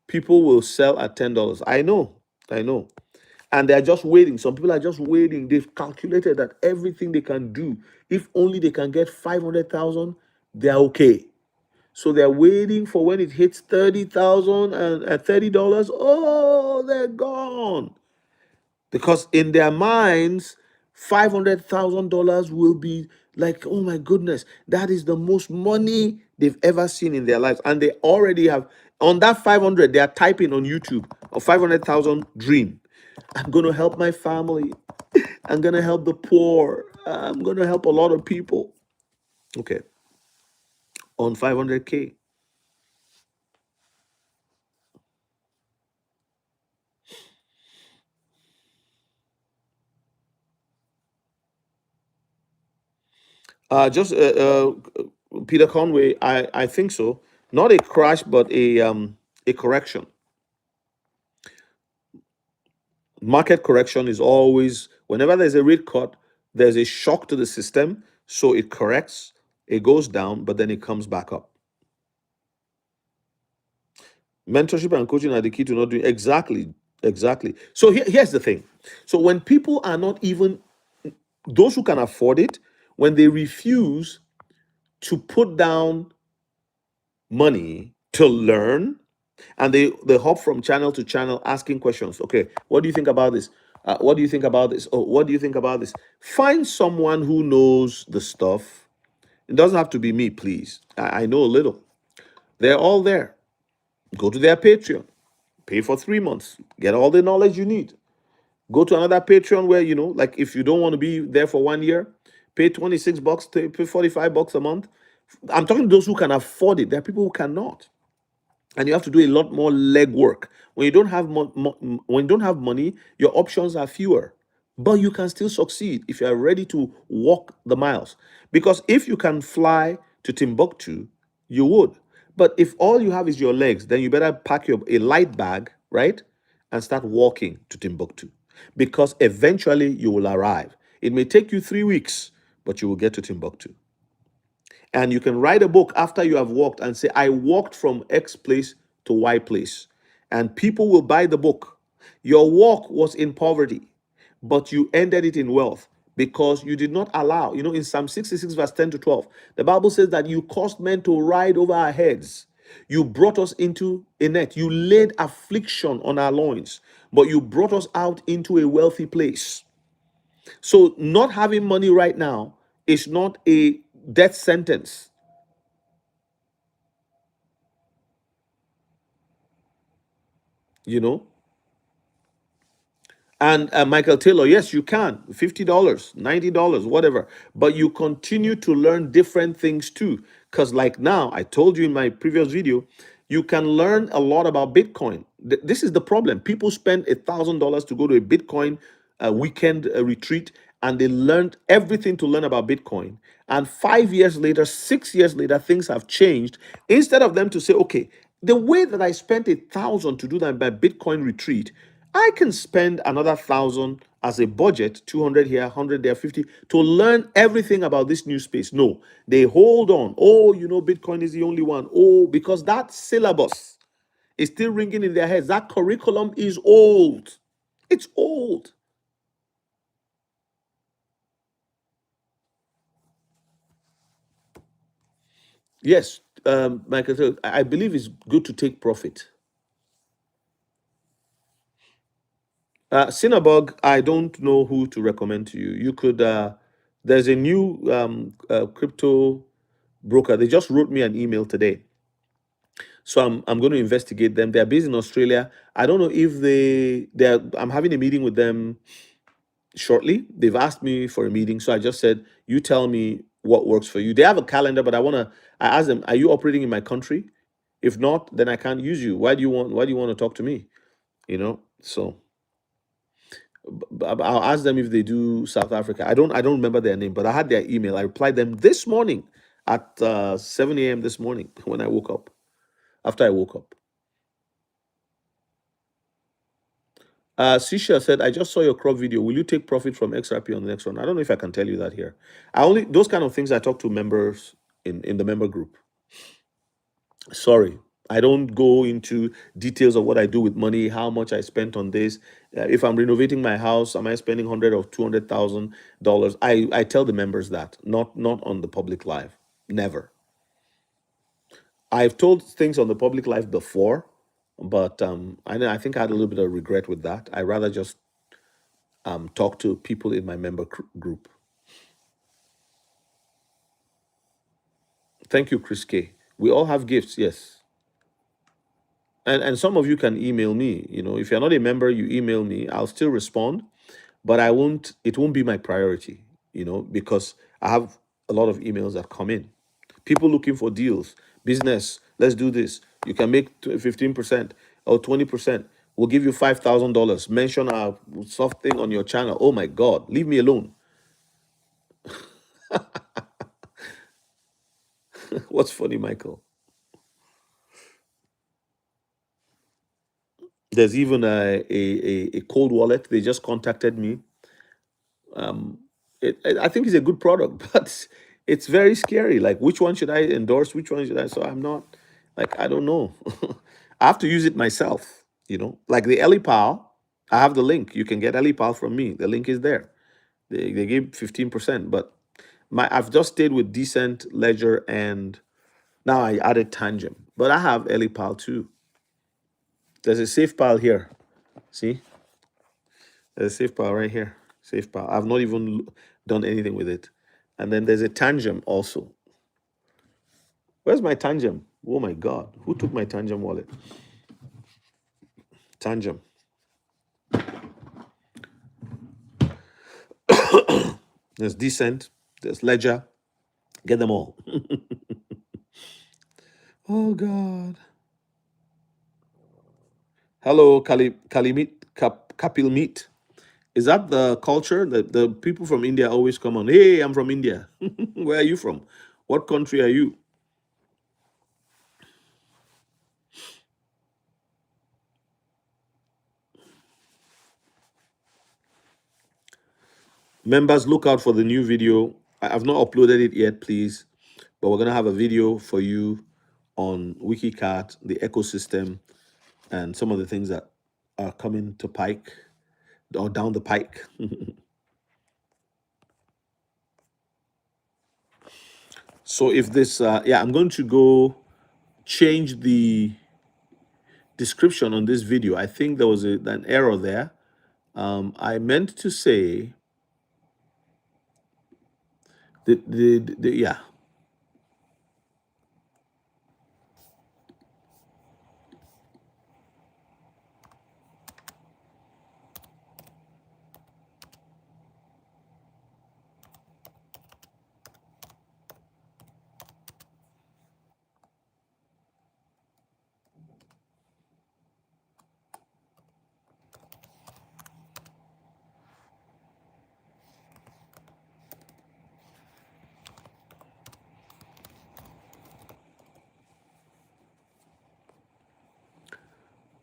people will sell at $10. I know. And they're just waiting. Some people are just waiting. They've calculated that everything they can do, if only they can get 500,000, they're okay. So they're waiting for when it hits 30,000 and at $30. Oh, they're gone. Because in their minds, $500,000 will be like, oh my goodness, that is the most money they've ever seen in their lives. And they already have, on that 500, they are typing on YouTube, a 500,000 dream. I'm going to help my family. I'm going to help the poor. I'm going to help a lot of people. Okay. On 500K. Just Peter Conway, I think so. Not a crash, but a correction. Market correction is always, whenever there's a rate cut, there's a shock to the system, so it corrects, it goes down, but then it comes back up. Mentorship and coaching are the key to not doing exactly, exactly. So here's the thing. So when people are not even those who can afford it, when they refuse to put down money to learn, and they hop from channel to channel asking questions. Okay, what do you think about this? What do you think about this? Oh, what do you think about this? Find someone who knows the stuff. It doesn't have to be me, please. I know a little. They're all there. Go to their Patreon. Pay for 3 months. Get all the knowledge you need. Go to another Patreon where, like if you don't want to be there for 1 year, pay 26 bucks, pay 45 bucks a month. I'm talking to those who can afford it. There are people who cannot. And you have to do a lot more legwork. When you don't have when you don't have money, your options are fewer. But you can still succeed if you are ready to walk the miles. Because if you can fly to Timbuktu, you would. But if all you have is your legs, then you better pack a light bag, right? And start walking to Timbuktu. Because eventually you will arrive. It may take you 3 weeks, but you will get to Timbuktu. And you can write a book after you have walked and say, I walked from X place to Y place. And people will buy the book. Your walk was in poverty, but you ended it in wealth because you did not allow. In Psalm 66, verse 10 to 12, the Bible says that you caused men to ride over our heads. You brought us into a net. You laid affliction on our loins, but you brought us out into a wealthy place. So, not having money right now is not a death sentence. you know and Michael Taylor, yes, you can. $50, $90, whatever, but you continue to learn different things too, because like now I told you in my previous video, you can learn a lot about Bitcoin. This is the problem. People spend $1,000 to go to a Bitcoin weekend retreat, and they learned everything to learn about Bitcoin, and 5 years later, 6 years later, things have changed. Instead of them to say, okay, the way that I spent 1,000 to do that by Bitcoin retreat, I can spend another 1,000 as a budget, 200 here, 100 there, 50, to learn everything about this new space. No, they hold on. Oh, Bitcoin is the only one. Oh, because that syllabus is still ringing in their heads. That curriculum is old. It's old. Yes, Michael, so I believe it's good to take profit. Cinnabog, I don't know who to recommend to you. You could, there's a new crypto broker. They just wrote me an email today. So I'm going to investigate them. They're based in Australia. I don't know if they're I'm having a meeting with them shortly. They've asked me for a meeting. So I just said, you tell me what works for you. They have a calendar, but I asked them, are you operating in my country? If not, then I can't use you. Why do you want to talk to me? So I'll ask them if they do South Africa. I don't remember their name, but I had their email. I replied them this morning at 7 a.m. this morning when I woke up. After I woke up, Sisha said, "I just saw your crop video. Will you take profit from XRP on the next one?" I don't know if I can tell you that here. I only those kind of things I talk to members in the member group. Sorry, I don't go into details of what I do with money, how much I spent on this. If I'm renovating my house, am I spending 100 or 200,000 dollars? I tell the members that, not on the public live. Never. I've told things on the public live before, but I think I had a little bit of regret with that. I rather just talk to people in my member group. Thank you, Chris K. We all have gifts, yes. And some of you can email me. If you're not a member, you email me. I'll still respond, but it won't be my priority, because I have a lot of emails that come in. People looking for deals, business, let's do this. You can make 15% or 20%. We'll give you $5,000. Mention our soft thing on your channel. Oh my God, leave me alone. What's funny, Michael? There's even a cold wallet. They just contacted me. I think it's a good product, but it's very scary. Like, which one should I endorse? Which one should I? So I'm not, like, I don't know. I have to use it myself. Like the Ellipal. I have the link. You can get Ellipal from me. The link is there. They gave 15%, but I've just stayed with Decent, Ledger, and now I added Tangent. But I have Ellipal too. There's a safe pile here. See? There's a safe pile right here. Safe pile. I've not even done anything with it. And then there's a Tangent also. Where's my Tangent? Oh my God. Who took my Tangent wallet? Tangent. There's Decent. There's Ledger. Get them all. Oh God. Hello, Kalimit, Kapil Meet. Is that the culture that the people from India always come on? Hey, I'm from India. Where are you from? What country are you? Members, look out for the new video. I've not uploaded it yet, please, but we're gonna have a video for you on Wiki Cat, the ecosystem, and some of the things that are coming to pike or down the pike. So if this, yeah, I'm going to go change the description on this video. I think there was an error there. I meant to say yeah.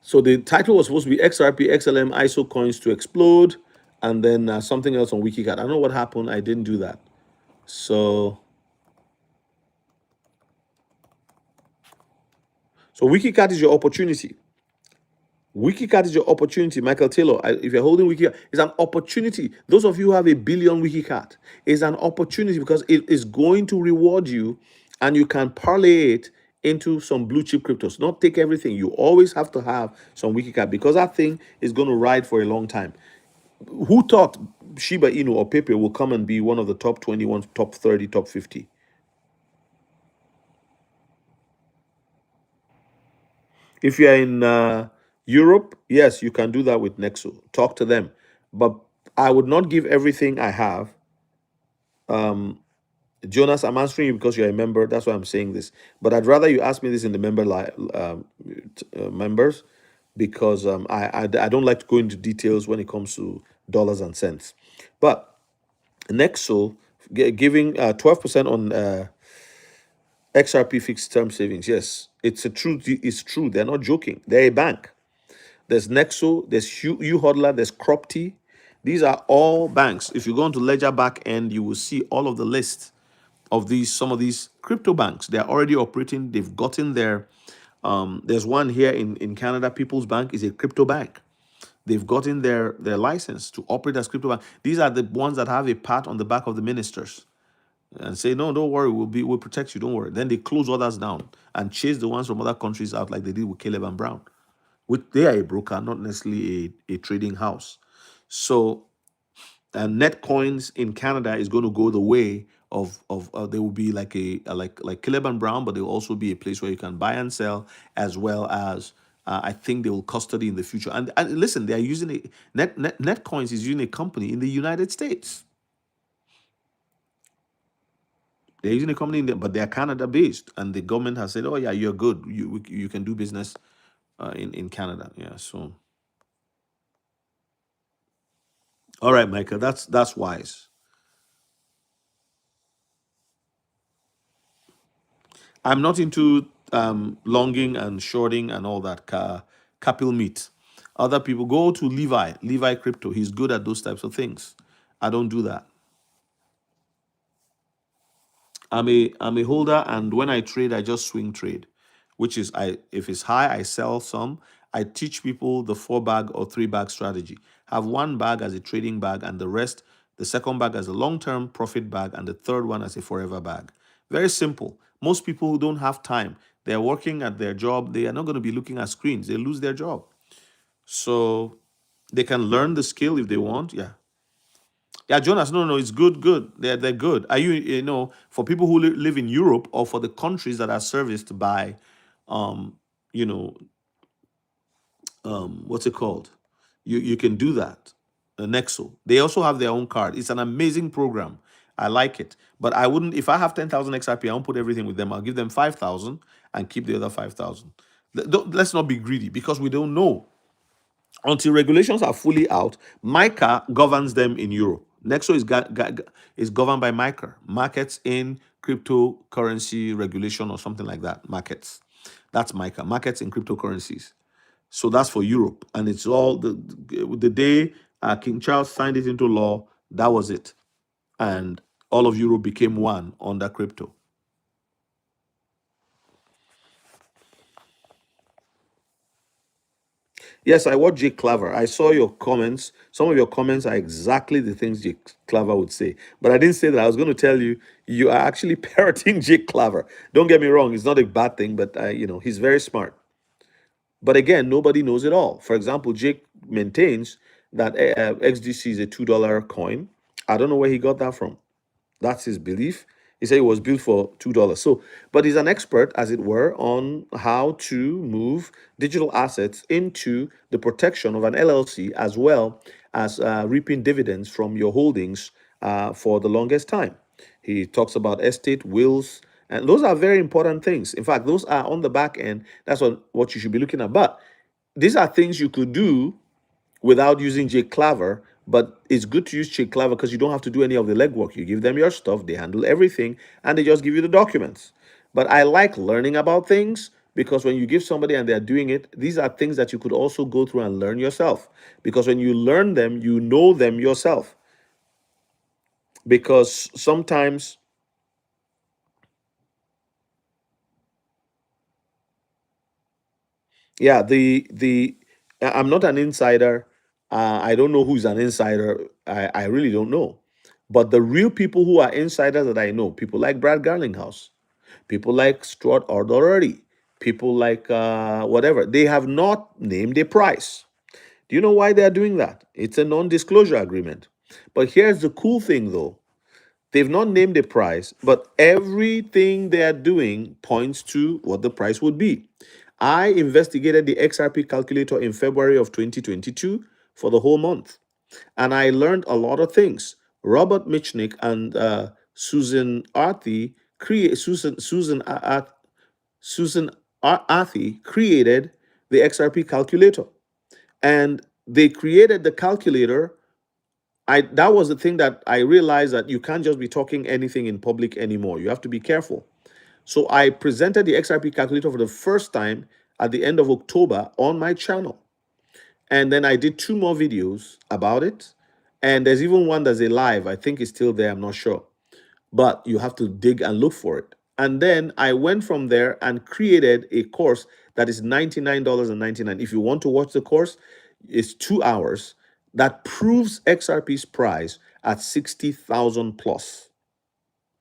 So the title was supposed to be XRP XLM ISO coins to explode, and then something else on WikiCat. I don't know what happened. I didn't do that. So WikiCat is your opportunity. WikiCat is your opportunity, Michael Taylor. If you're holding WikiCat, it's an opportunity. Those of you who have a billion WikiCat, it's an opportunity because it is going to reward you, and you can parlay it into some blue chip cryptos. Not take everything. You always have to have some WikiCat because that thing is going to ride for a long time. Who thought Shiba Inu or Pepe will come and be one of the top 21, top 30, top 50? If you're in Europe, yes, you can do that with Nexo. Talk to them. But I would not give everything I have. Jonas, I'm answering you because you're a member. That's why I'm saying this. But I'd rather you ask me this in the members because I don't like to go into details when it comes to dollars and cents. But Nexo giving 12% on XRP fixed term savings. Yes, it's a truth. It's true. They're not joking. They're a bank. There's Nexo, there's Hodler, there's Cropty. These are all banks. If you go into Ledger back end, you will see all of the list of some of these crypto banks. They're already operating. They've gotten their. There's one here in Canada. People's Bank is a crypto bank. They've gotten their license to operate as crypto bank. These are the ones that have a pat on the back of the ministers and say, no, don't worry, we'll protect you. Don't worry. Then they close others down and chase the ones from other countries out like they did with Caleb and Brown. They are a broker, not necessarily a trading house. So, and Netcoins in Canada is going to go the way of they will be like like Caleb and Brown, but they will also be a place where you can buy and sell, as well as I think they will custody in the future. And listen, they are using Netcoins is using a company in the United States. They're using a company, but they are Canada based, and the government has said, "Oh yeah, you're good. You can do business in Canada." Yeah, so. All right, Michael, that's wise. I'm not into longing and shorting and all that capital meat. Other people go to Levi Crypto. He's good at those types of things. I don't do that. I'm a holder, and when I trade, I just swing trade. which is if it's high, I sell some. I teach people the 4 bag or 3 bag strategy. Have 1 bag as a trading bag, and the rest, the second bag as a long-term profit bag, and the third one as a forever bag. Very simple. Most people who don't have time, they're working at their job, they are not going to be looking at screens. They lose their job. So they can learn the skill if they want. Yeah. Yeah, Jonas, no, no, it's good, good. They're good. Are for people who live in Europe or for the countries that are serviced by, um, you know, what's it called? You can do that. Nexo. They also have their own card. It's an amazing program. I like it. But I wouldn't, if I have 10,000 XRP, I won't put everything with them. I'll give them 5,000 and keep the other 5,000. Let's not be greedy because we don't know. Until regulations are fully out, MICA governs them in Europe. Nexo is governed by MICA, Markets in Cryptocurrency Regulation or something like that. Markets. That's MICA, Markets in Cryptocurrencies. So that's for Europe. And it's all the day King Charles signed it into law, that was it. And all of Europe became one under crypto. Yes, I watched Jake Claver. I saw your comments. Some of your comments are exactly the things Jake Claver would say. But I didn't say that. I was going to tell you, you are actually parroting Jake Claver. Don't get me wrong. It's not a bad thing, but he's very smart. But again, nobody knows it all. For example, Jake maintains that XDC is a $2 coin. I don't know where he got that from. That's his belief. He said it was built for $2. So, but he's an expert, as it were, on how to move digital assets into the protection of an LLC, as well as reaping dividends from your holdings for the longest time. He talks about estate, wills, and those are very important things. In fact, those are on the back end. That's what you should be looking at. But these are things you could do without using J Claver, but it's good to use J Claver because you don't have to do any of the legwork. You give them your stuff, they handle everything, and they just give you the documents. But I like learning about things because when you give somebody and they're doing it, these are things that you could also go through and learn yourself. Because when you learn them, you know them yourself. Because sometimes, yeah, I'm not an insider. I don't know who's an insider. I really don't know. But the real people who are insiders that I know, people like Brad Garlinghouse, people like Stuart O'Doherty, people like whatever, they have not named a price. Do you know why they are doing that? It's a non-disclosure agreement. But here's the cool thing, though. They've not named a price, but everything they are doing points to what the price would be. I investigated the XRP calculator in February of 2022 for the whole month, and I learned a lot of things. Robert Michnick and Susan Arthy create Susan Arthy created the XRP calculator, and they created the calculator. That was the thing that I realized, that you can't just be talking anything in public anymore. You have to be careful. So I presented the XRP calculator for the first time at the end of October on my channel. And then I did 2 more videos about it. And there's even one that's a live. I think it's still there. I'm not sure. But you have to dig and look for it. And then I went from there and created a course that is $99.99. If you want to watch the course, it's 2 hours that proves XRP's price at 60,000 plus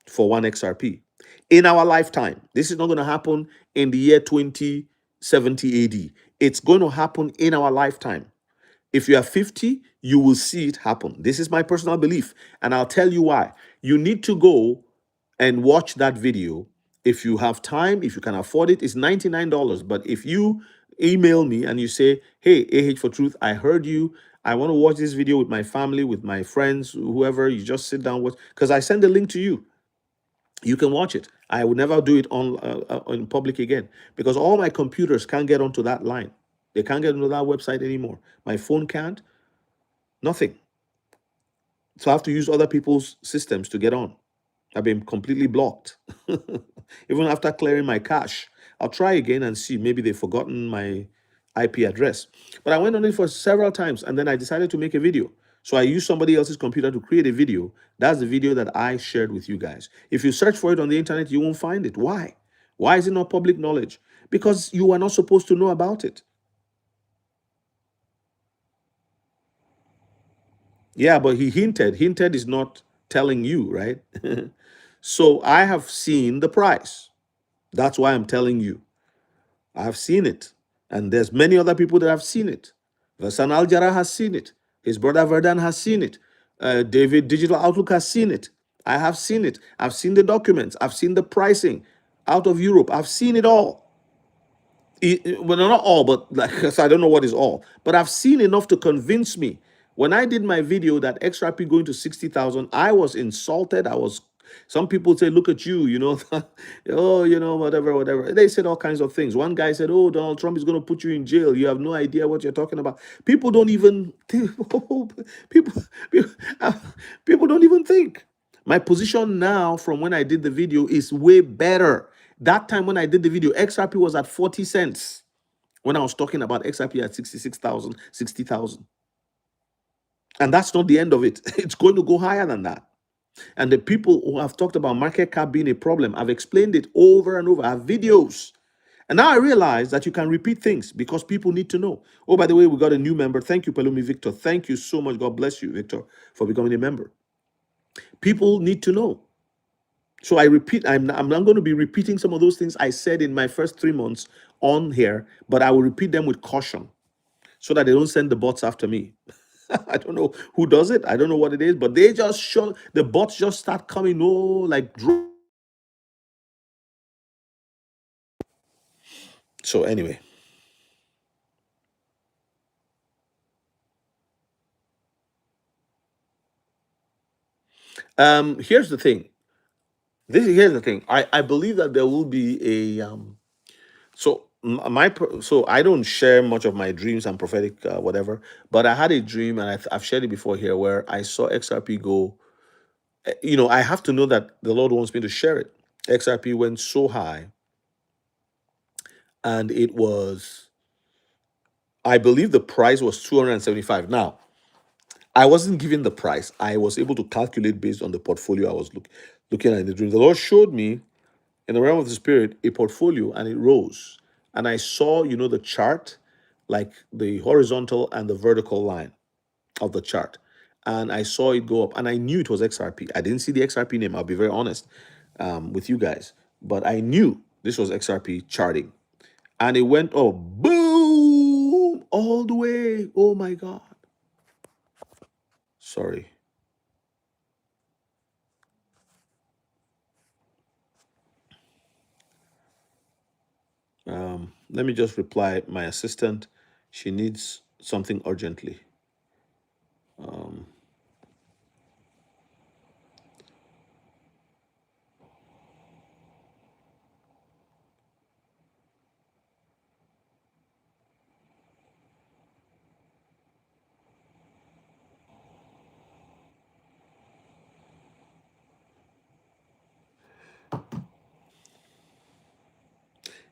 for 1 XRP in our lifetime. This is not going to happen in the year 2070 AD. It's going to happen in our lifetime. If you are 50, you will see it happen. This is my personal belief, and I'll tell you why. You need to go and watch that video. If you have time, if you can afford it, it's $99. But if you email me and you say, hey, AH for Truth, I heard you. I want to watch this video with my family, with my friends, whoever, you just sit down with, because I send the link to you. You can watch it. I would never do it on in public again because all my computers can't get onto that line. They can't get onto that website anymore. My phone can't. Nothing. So I have to use other people's systems to get on. I've been completely blocked. Even after clearing my cache. I'll try again and see. Maybe they've forgotten my IP address. But I went on it for several times and then I decided to make a video. So I used somebody else's computer to create a video. That's the video that I shared with you guys. If you search for it on the internet, you won't find it. Why? Why is it not public knowledge? because you are not supposed to know about it. Yeah, but he hinted. Hinted is not telling you, right? So I have seen the price. That's why I'm telling you. I've seen it. And there's many other people that have seen it. Vasan Aljara has seen it. His brother Verdan has seen it. David Digital Outlook has seen it. I have seen it. I've seen the documents. I've seen the pricing out of Europe. I've seen it all. Well, not all, but like, 'cause I don't know what is all, but I've seen enough to convince me. When I did my video that XRP going to 60,000, I was insulted. Some people say, look at you, oh, whatever, whatever. They said all kinds of things. One guy said, oh, Donald Trump is going to put you in jail. You have no idea what you're talking about. People don't even, people, people, people don't even think. My position now from when I did the video is way better. That time when I did the video, XRP was at 40 cents. When I was talking about XRP at 66,000, 60,000. And that's not the end of it. It's going to go higher than that. And the people who have talked about market cap being a problem, I've explained it over and over. I have videos. And now I realize that you can repeat things because people need to know. Oh, by the way, we got a new member. Thank you, Pelumi Victor. Thank you so much. God bless you, Victor, for becoming a member. People need to know. So I repeat, I'm not going to be repeating some of those things I said in my first 3 months on here, but I will repeat them with caution so that they don't send the bots after me. I don't know who does it. I don't know what it is, but they just show the bots just start coming. Oh, like so. Anyway, here's the thing. Here's the thing. I believe that there will be a so so I don't share much of my dreams and prophetic whatever, but I had a dream and I've shared it before here where I saw XRP go. I have to know that the Lord wants me to share it. XRP went so high, and it was, I believe the price was 275. Now, I wasn't given the price. I was able to calculate based on the portfolio I was looking at in the dream. The Lord showed me in the realm of the spirit a portfolio, and it rose. And I saw, the chart, like the horizontal and the vertical line of the chart. And I saw it go up, and I knew it was XRP. I didn't see the XRP name, I'll be very honest with you guys. But I knew this was XRP charting. And it went up, boom, all the way. Oh my God. Sorry. Let me just reply my assistant. She needs something urgently.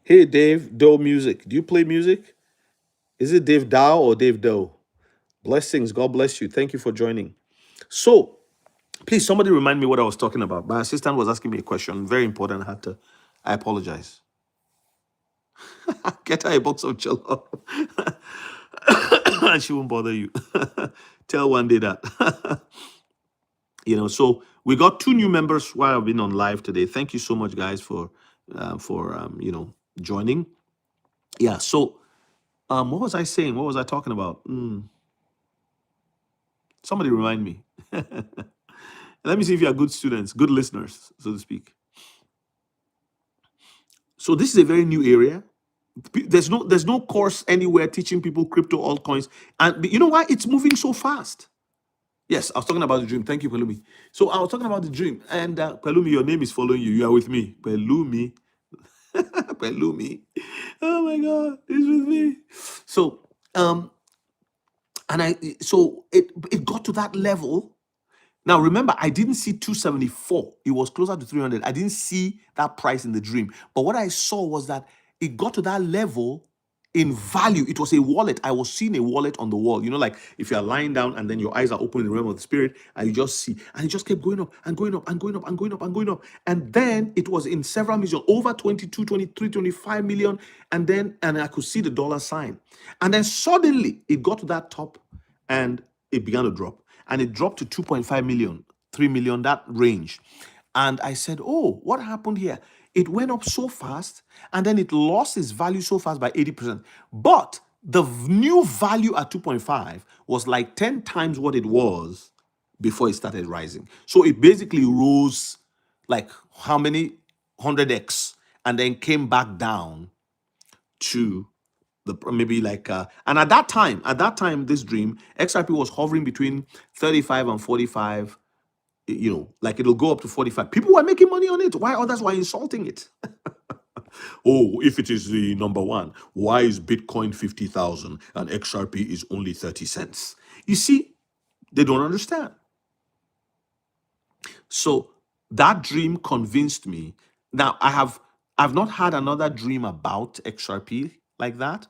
Hey, Dave Doe Music. Do you play music? Is it Dave Dow or Dave Doe? Blessings. God bless you. Thank you for joining. So, please, somebody remind me what I was talking about. My assistant was asking me a question. Very important. I apologize. Get her a box of jello. And she won't bother you. Tell one day that. So we got 2 new members while I've been on live today. Thank you so much, guys, for joining. Yeah. So, what was I saying? What was I talking about? Somebody remind me. Let me see if you are good students, good listeners, so to speak. So this is a very new area. There's no course anywhere teaching people crypto altcoins, and you know why? It's moving so fast. Yes, I was talking about the dream. Thank you, Pelumi. So I was talking about the dream, and Pelumi, your name is following you. You are with me, Pelumi. Pelumi. Oh my God, he's with me. So, so it got to that level. Now remember, I didn't see 274. It was closer to 300. I didn't see that price in the dream. But what I saw was that it got to that level in value. It was a wallet. I was seeing a wallet on the wall. You know, like if you're lying down and then your eyes are open in the realm of the spirit and you just see, and it just kept going up and going up and going up and going up and going up. And then it was in several million, over 22, 23, 25 million. And I could see the dollar sign. And then suddenly it got to that top and it began to drop. And it dropped to 2.5 million, 3 million, that range. And I said, oh, what happened here? It went up so fast and then it lost its value so fast by 80%. But the new value at 2.5 was like 10 times what it was before it started rising. So it basically rose like how many 100x and then came back down to the maybe like and at that time this dream XRP was hovering between 35 and 45, you know, like it'll go up to 45. People were making money on it. Why others were insulting it? Oh, if it is the number one, why is Bitcoin 50,000 and XRP is only 30 cents? You see, they don't understand. So that dream convinced me. Now I've not had another dream about XRP like that,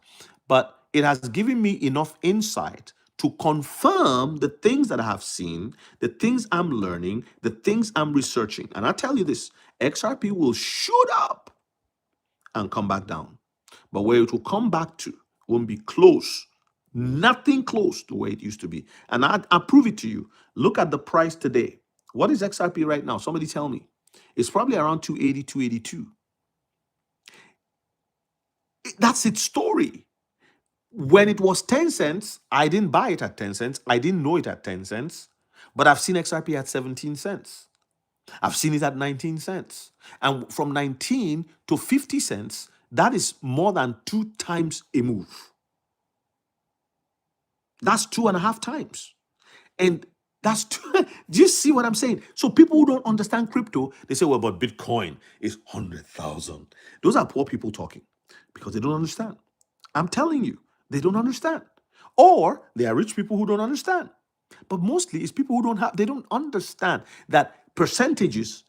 but it has given me enough insight to confirm the things that I have seen, the things I'm learning, the things I'm researching. And I tell you this, XRP will shoot up and come back down. But where it will come back to won't be close, nothing close to where it used to be. And I'll prove it to you. Look at the price today. What is XRP right now? Somebody tell me. It's probably around 280, 282. That's its story. When it was 10 cents, I didn't buy it at 10 cents. I didn't know it at 10 cents. But I've seen XRP at 17 cents. I've seen it at 19 cents. And from 19 to 50 cents, that is more than 2 times a move. That's 2.5 times. And that's do you see what I'm saying? So people who don't understand crypto, they say, well, but Bitcoin is 100,000. Those are poor people talking because they don't understand. I'm telling you, they don't understand. Or they are rich people who don't understand. But mostly it's people who they don't understand that percentages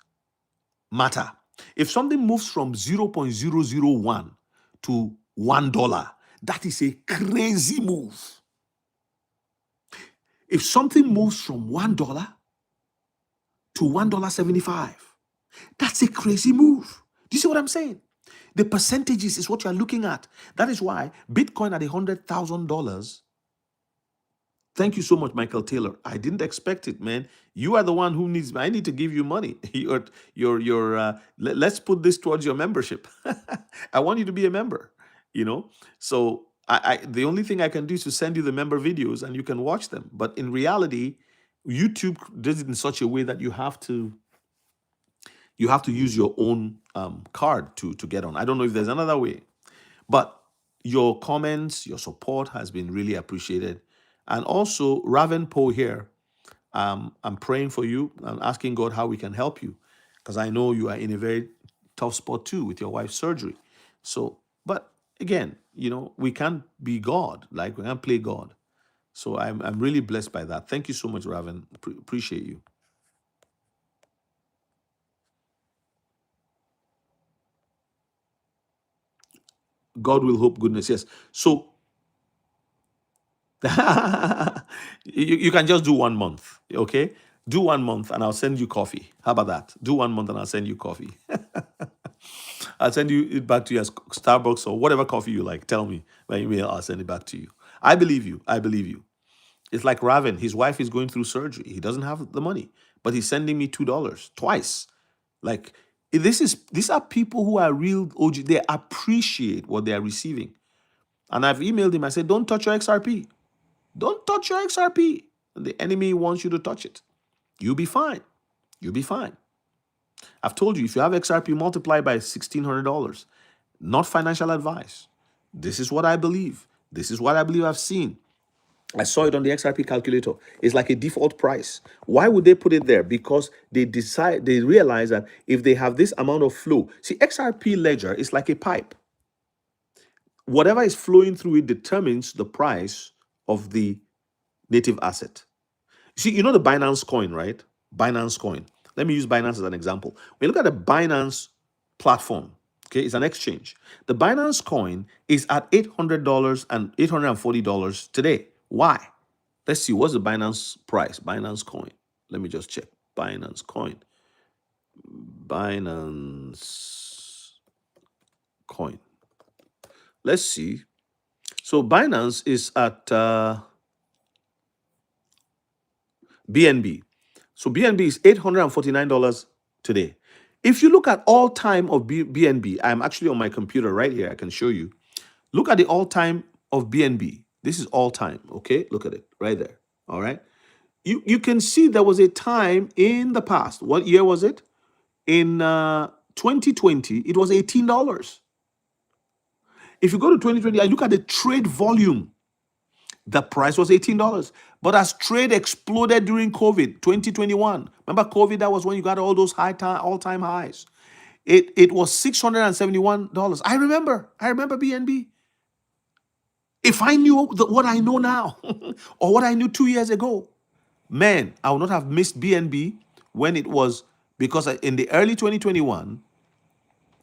matter. If something moves from 0.001 to $1, that is a crazy move. If something moves from $1 to $1.75, that's a crazy move. Do you see what I'm saying? The percentages is what you're looking at. That is why Bitcoin at $100,000. Thank you so much, Michael Taylor. I didn't expect it, man. You are the one who needs. I need to give you money. Let's put this towards your membership. I want you to be a member. You know, so the only thing I can do is to send you the member videos and you can watch them. But in reality, YouTube does it in such a way that you have to use your own card to get on. I don't know if there's another way, but your comments, your support has been really appreciated. And also, Raven Poe here, I'm praying for you and asking God how we can help you, because I know you are in a very tough spot too with your wife's surgery. So, but again, you know, we can't be God, like we can't play God. So I'm really blessed by that. Thank you so much, Raven. Appreciate you. God will hope goodness. Yes. So you can just do 1 month, okay? Do 1 month and I'll send you coffee. How about that? Do 1 month and I'll send you coffee. I'll send you it back to you as Starbucks or whatever coffee you like. Tell me by email, I'll send it back to you. I believe you. I believe you. It's like Raven. His wife is going through surgery. He doesn't have the money, but he's sending me $2 twice. Like these are people who are real OG. They appreciate what they are receiving. And I've emailed him. I said, don't touch your XRP. Don't touch your XRP. The enemy wants you to touch it. You'll be fine. You'll be fine. I've told you, if you have XRP, multiply by $1,600. Not financial advice. This is what I believe. This is what I believe I've seen. I saw it on the XRP calculator. It's like a default price. Why would they put it there? Because they realize that if they have this amount of flow, see, XRP ledger is like a pipe. Whatever is flowing through it determines the price of the native asset. See, you know the Binance coin, right? Binance coin. Let me use Binance as an example. When you look at the Binance platform, Okay, it's an exchange. The Binance coin is at $800 and $840 today. Why? Let's see, what's the Binance price? Binance coin. Let me just check. Binance coin. Binance coin. Let's see. So Binance is at BNB. So BNB is $849 today. If you look at all time of BNB, I'm actually on my computer right here. I can show you. Look at the all time of BNB. This is all time. Okay, look at it right there. All right. You can see there was a time in the past. What year was it? In 2020, it was $18. If you go to 2020, I look at the trade volume. The price was $18. But as trade exploded during COVID, 2021, remember COVID, that was when you got all those all-time highs. It was $671. I remember BNB. If I knew what I know now, or what I knew 2 years ago, man, I would not have missed BNB when it was, because in the early 2021,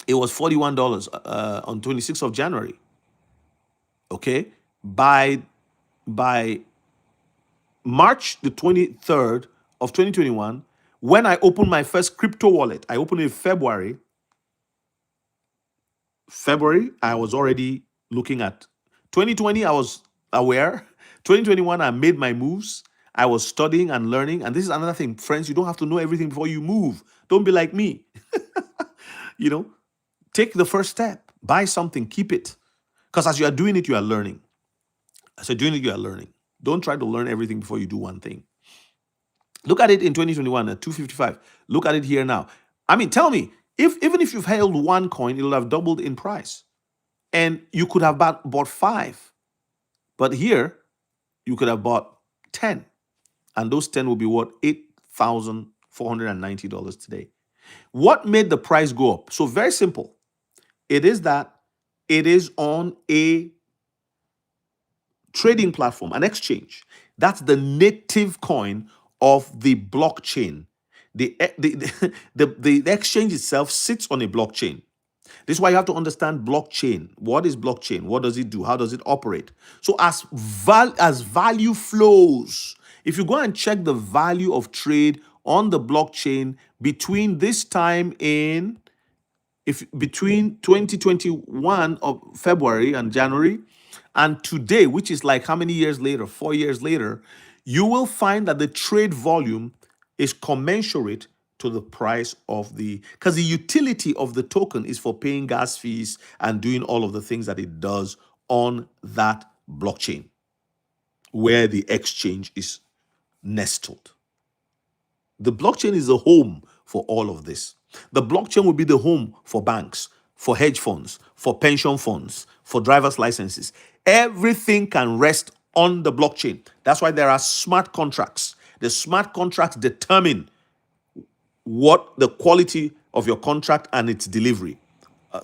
it was $41 on 26th of January. Okay, by March the 23rd of 2021, when I opened my first crypto wallet, I opened it in February. I was already looking at 2020. I was aware. 2021, I made my moves. I was studying and learning. And this is another thing, friends, you don't have to know everything before you move. Don't be like me. You know, take the first step, buy something, keep it. Because as you are doing it, you are learning. As you're doing it, you are learning. Don't try to learn everything before you do one thing. Look at it in 2021 at 255. Look at it here now. I mean, tell me, even if you've held one coin, it'll have doubled in price. And you could have bought 5. But here, you could have bought 10. And those 10 will be what? $8,490 today. What made the price go up? So very simple. It is that it is on a trading platform, an exchange. That's the native coin of the blockchain. The exchange itself sits on a blockchain. This is why you have to understand blockchain. What is blockchain? What does it do? How does it operate? So as value flows, if you go and check the value of trade on the blockchain between this time between 2021 of February and January and today, which is like how many years later, 4 years later, you will find that the trade volume is commensurate to the price of because the utility of the token is for paying gas fees and doing all of the things that it does on that blockchain where the exchange is nestled. The blockchain is the home for all of this. The blockchain will be the home for banks, for hedge funds, for pension funds, for driver's licenses. Everything can rest on the blockchain. That's why there are smart contracts. The smart contracts determine what the quality of your contract and its delivery,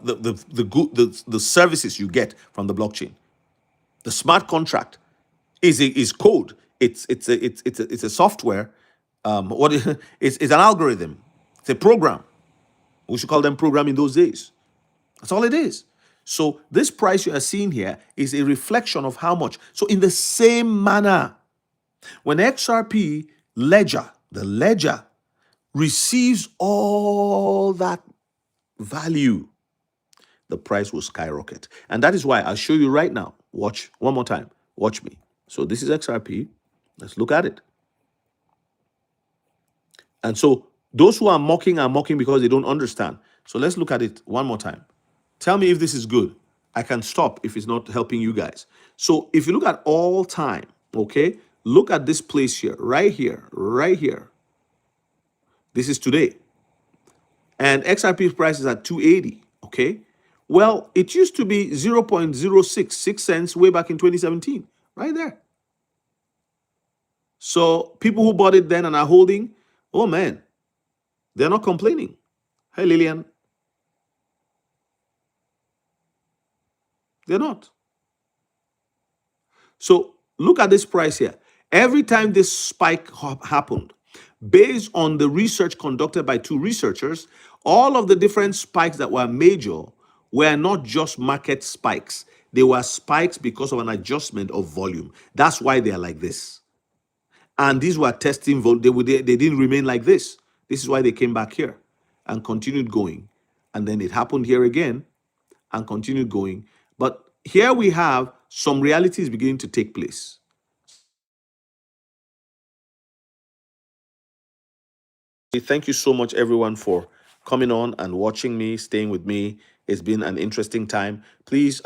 the services you get from the blockchain. The smart contract is code. It's a software. It's an algorithm. It's a program. We should call them program in those days. That's all it is. So this price you are seeing here is a reflection of how much. So in the same manner, when XRP ledger, the ledger receives all that value, the price will skyrocket. And that is why I'll show you right now. Watch one more time. Watch me. So this is XRP. Let's look at it. And so those who are mocking because they don't understand. So let's look at it one more time. Tell me if this is good. I can stop if it's not helping you guys. So if you look at all time, okay, look at this place here, right here, right here. This is today. And XRP's price is at 280, okay? Well, it used to be 0.066 cents way back in 2017, right there. So people who bought it then and are holding, oh man, they're not complaining. Hey, Lillian. They're not. So look at this price here. Every time this spike happened, based on the research conducted by 2 researchers, all of the different spikes that were major were not just market spikes. They were spikes because of an adjustment of volume. That's why they are like this. And these were testing volume. They didn't remain like this. This is why they came back here and continued going. And then it happened here again and continued going. But here we have some realities beginning to take place. Thank you so much, everyone, for coming on and watching me, staying with me. It's been an interesting time. Please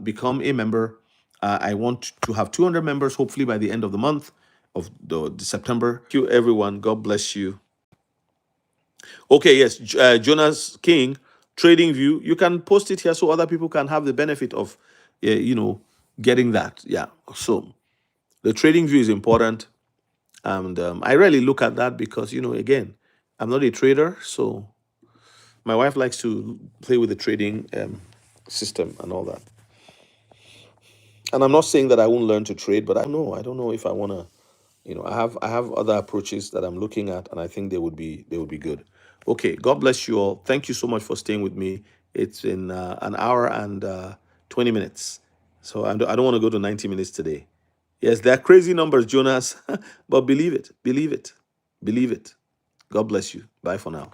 become a member. I want to have 200 members, hopefully by the end of the month of the September. Thank you, everyone. God bless you. Okay, yes, Jonas King, Trading View. You can post it here so other people can have the benefit of, getting that. Yeah. So the Trading View is important. And I rarely look at that because, again, I'm not a trader. So my wife likes to play with the trading system and all that. And I'm not saying that I won't learn to trade, but I don't know. I don't know if I want to, I have other approaches that I'm looking at, and I think they would be good. Okay, God bless you all. Thank you so much for staying with me. It's been an hour and 20 minutes. So I don't want to go to 90 minutes today. Yes, they're crazy numbers, Jonas, but believe it, believe it, believe it. God bless you. Bye for now.